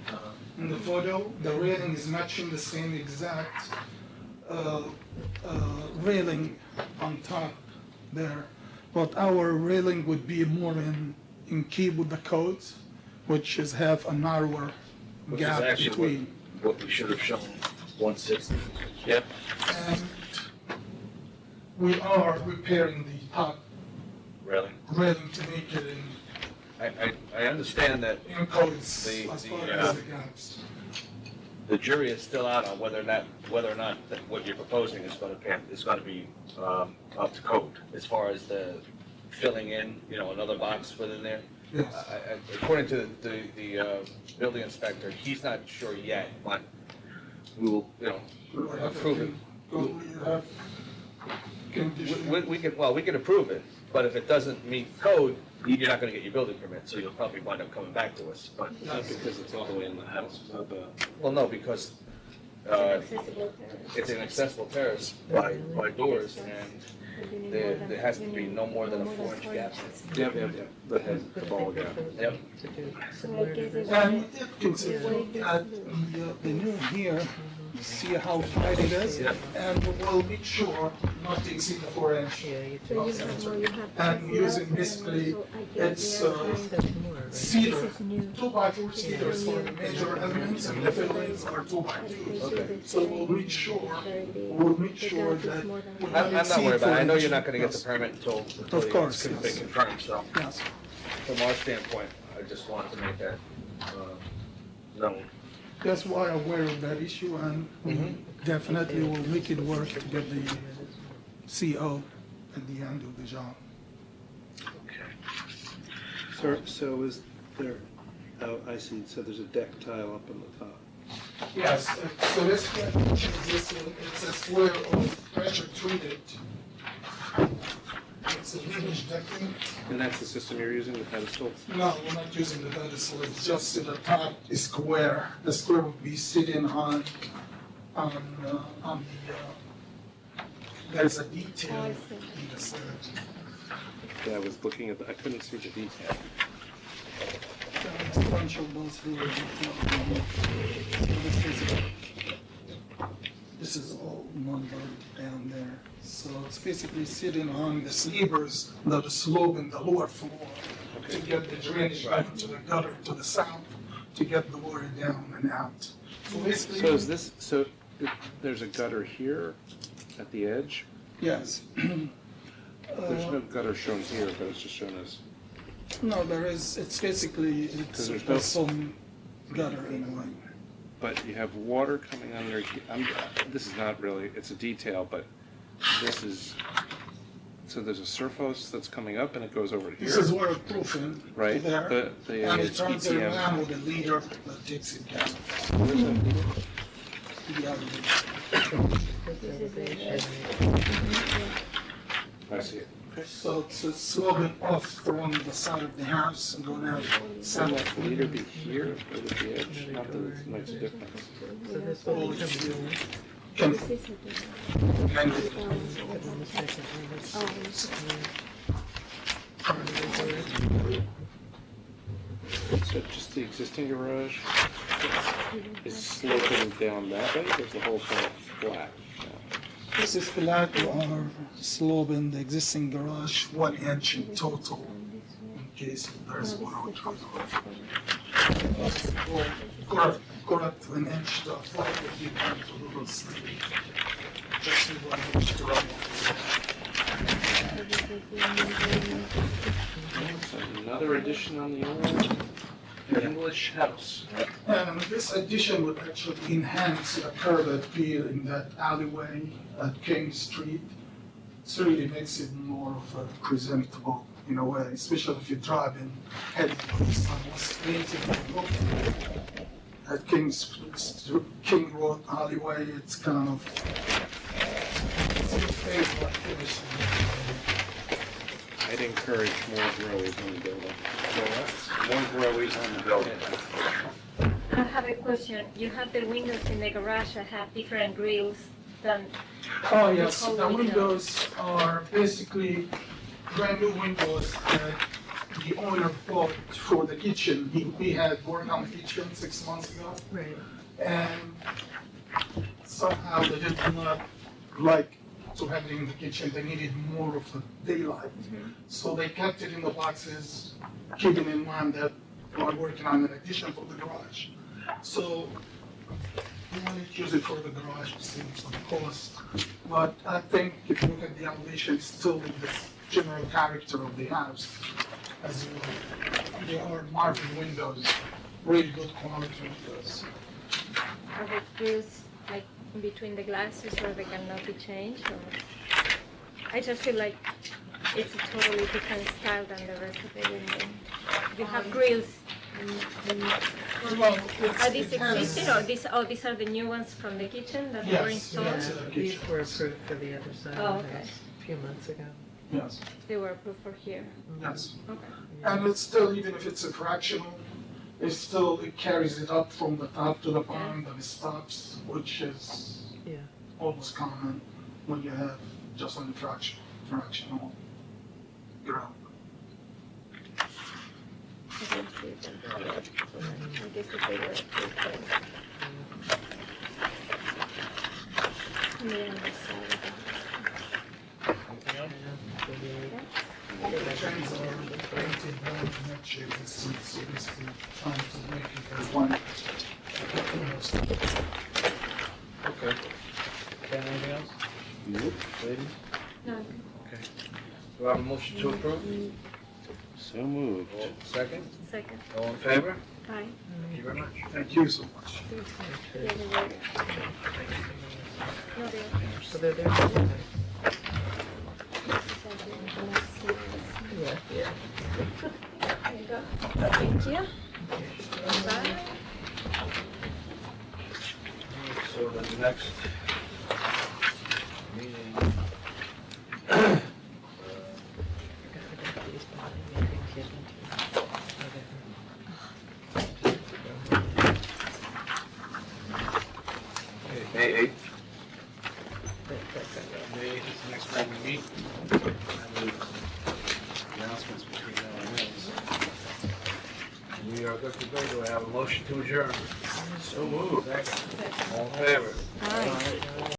in the photo. The railing is matching the same exact railing on top there. But our railing would be more in keep with the codes, which is have a narrower Which gap is actually between. what we should have shown, 160. Yep. And we are repairing the top Railing. railing to make it in I understand that codes the, as far the, as the gaps. the jury is still out on whether or not that what you're proposing is going to be up to code as far as the filling in, another box within there. Yes. According to the building inspector, he's not sure yet, but we will, approve it. We can approve it, but if it doesn't meet code, you're not going to get your building permit, so you'll probably wind up coming back to us. But not because it's all the way in the house, not the. Well, no, because it's an accessible terrace by doors, and there has to be no more than a 4-inch gap. Yep. The ball gap. Yep. And we did consider at the new here, see how tight it is, and we'll make sure not to exceed the 4-inch. And using basically, it's cedar, 2x4 cedars for the major elements, and the fillings are 2x2s. So we'll make sure that. I'm not worried about it. I know you're not going to get the permit until Of course, it's been yes. confirmed, so. Yes. From our standpoint, I just wanted to make that known. Yes, we are aware of that issue, and we definitely will make it work to get the CO at the end of the job. So is there, oh, I see, so there's a deck tile up on the top. Yes, so this it's a square of pressure treated. It's a hinge decking. And that's the system you're using, the pedestal? No, we're not using the pedestal, it's just the top is square. The square would be sitting on the, there's a detail in the center. Yeah, I was looking at I couldn't see the detail. There's a bunch of those little details. This is all numbered down there. So it's basically sitting on the sleevers that are sloping the lower floor to get the drainage back into the gutter to the south to get the water down and out. So basically. So is this, there's a gutter here at the edge? Yes. There's no gutter shown here, but it's just shown as. No, there is, it's basically, Because it's there's no- some gutter in the way. but you have water coming under, this is not really, it's a detail, but this is, so there's a surf hose that's coming up and it goes over here. This is waterproofing. Right, There. the And it turns TPM. around with a leader that takes it down. Where's that leader? I see it. So it's sloping off from the side of the house and going out south. Will that leader be here or at the edge? Not that it makes a difference. So this will become new. Can- So just the existing garage is sloping down that way, or is the whole thing flat? This is flat or sloping the existing garage 1 inch in total in case there's one on top of it. Correct 1 inch to flat if you want to little steep. Just 1 inch to run. Another addition on the old English house. And this addition would actually enhance the curb appeal in that alleyway at King Street. It really makes it more of a presentable in a way, especially if you're driving heading towards West Main. At King Road alleyway, it's kind of I'd encourage more growies on the building. More growies on the building. I have a question. You have the windows in the garage that have different grills than Oh, yes, whole the window. windows are basically brand new windows that the owner bought for the kitchen. We had worked on the kitchen 6 months ago. Right. And somehow they did not like to have it in the kitchen. They needed more of the daylight. So they kept it in the boxes, keeping in mind that we're working on an addition for the garage. So we wanted to use it for the garage to save some cost. But I think if you look at the elevation, it's still in the general character of the house. As well. They are marble windows, really good quality windows. Are the grills like in between the glasses or they cannot be changed? Or? I just feel like it's a totally different style than the rest of the window. You have grills. Well, Are these it has- existing or these are the new ones from the kitchen that Yes, were installed? yes. These were approved for the other side Oh, of the okay. house a few months ago. Yes, They were approved for here. yes. Okay. And it's still, even if it's a fractional, it carries it up from the top to the bottom and it stops, which is Yeah. almost common when you have just on the fractional ground. I don't see them here. I guess if they were approved then. On the other side of the house. The chains are painted down to match shape and seats, so basically trying to make it as one. Okay. Anything else? Nope. Ladies? No. Okay. Do I have a motion to approve? So moved. Second? Second. All in favor? Aye. Thank you very much. Thank you so much. The other way. No, they are. So they're there. Okay. Yeah, yeah. There you go. Thank you. Bye. So the next meeting. May 8th. May 8th is the next time we meet. And the announcements between now and then. We are good to go. Do I have a motion to adjourn? So moved. Second. All in favor? Aye.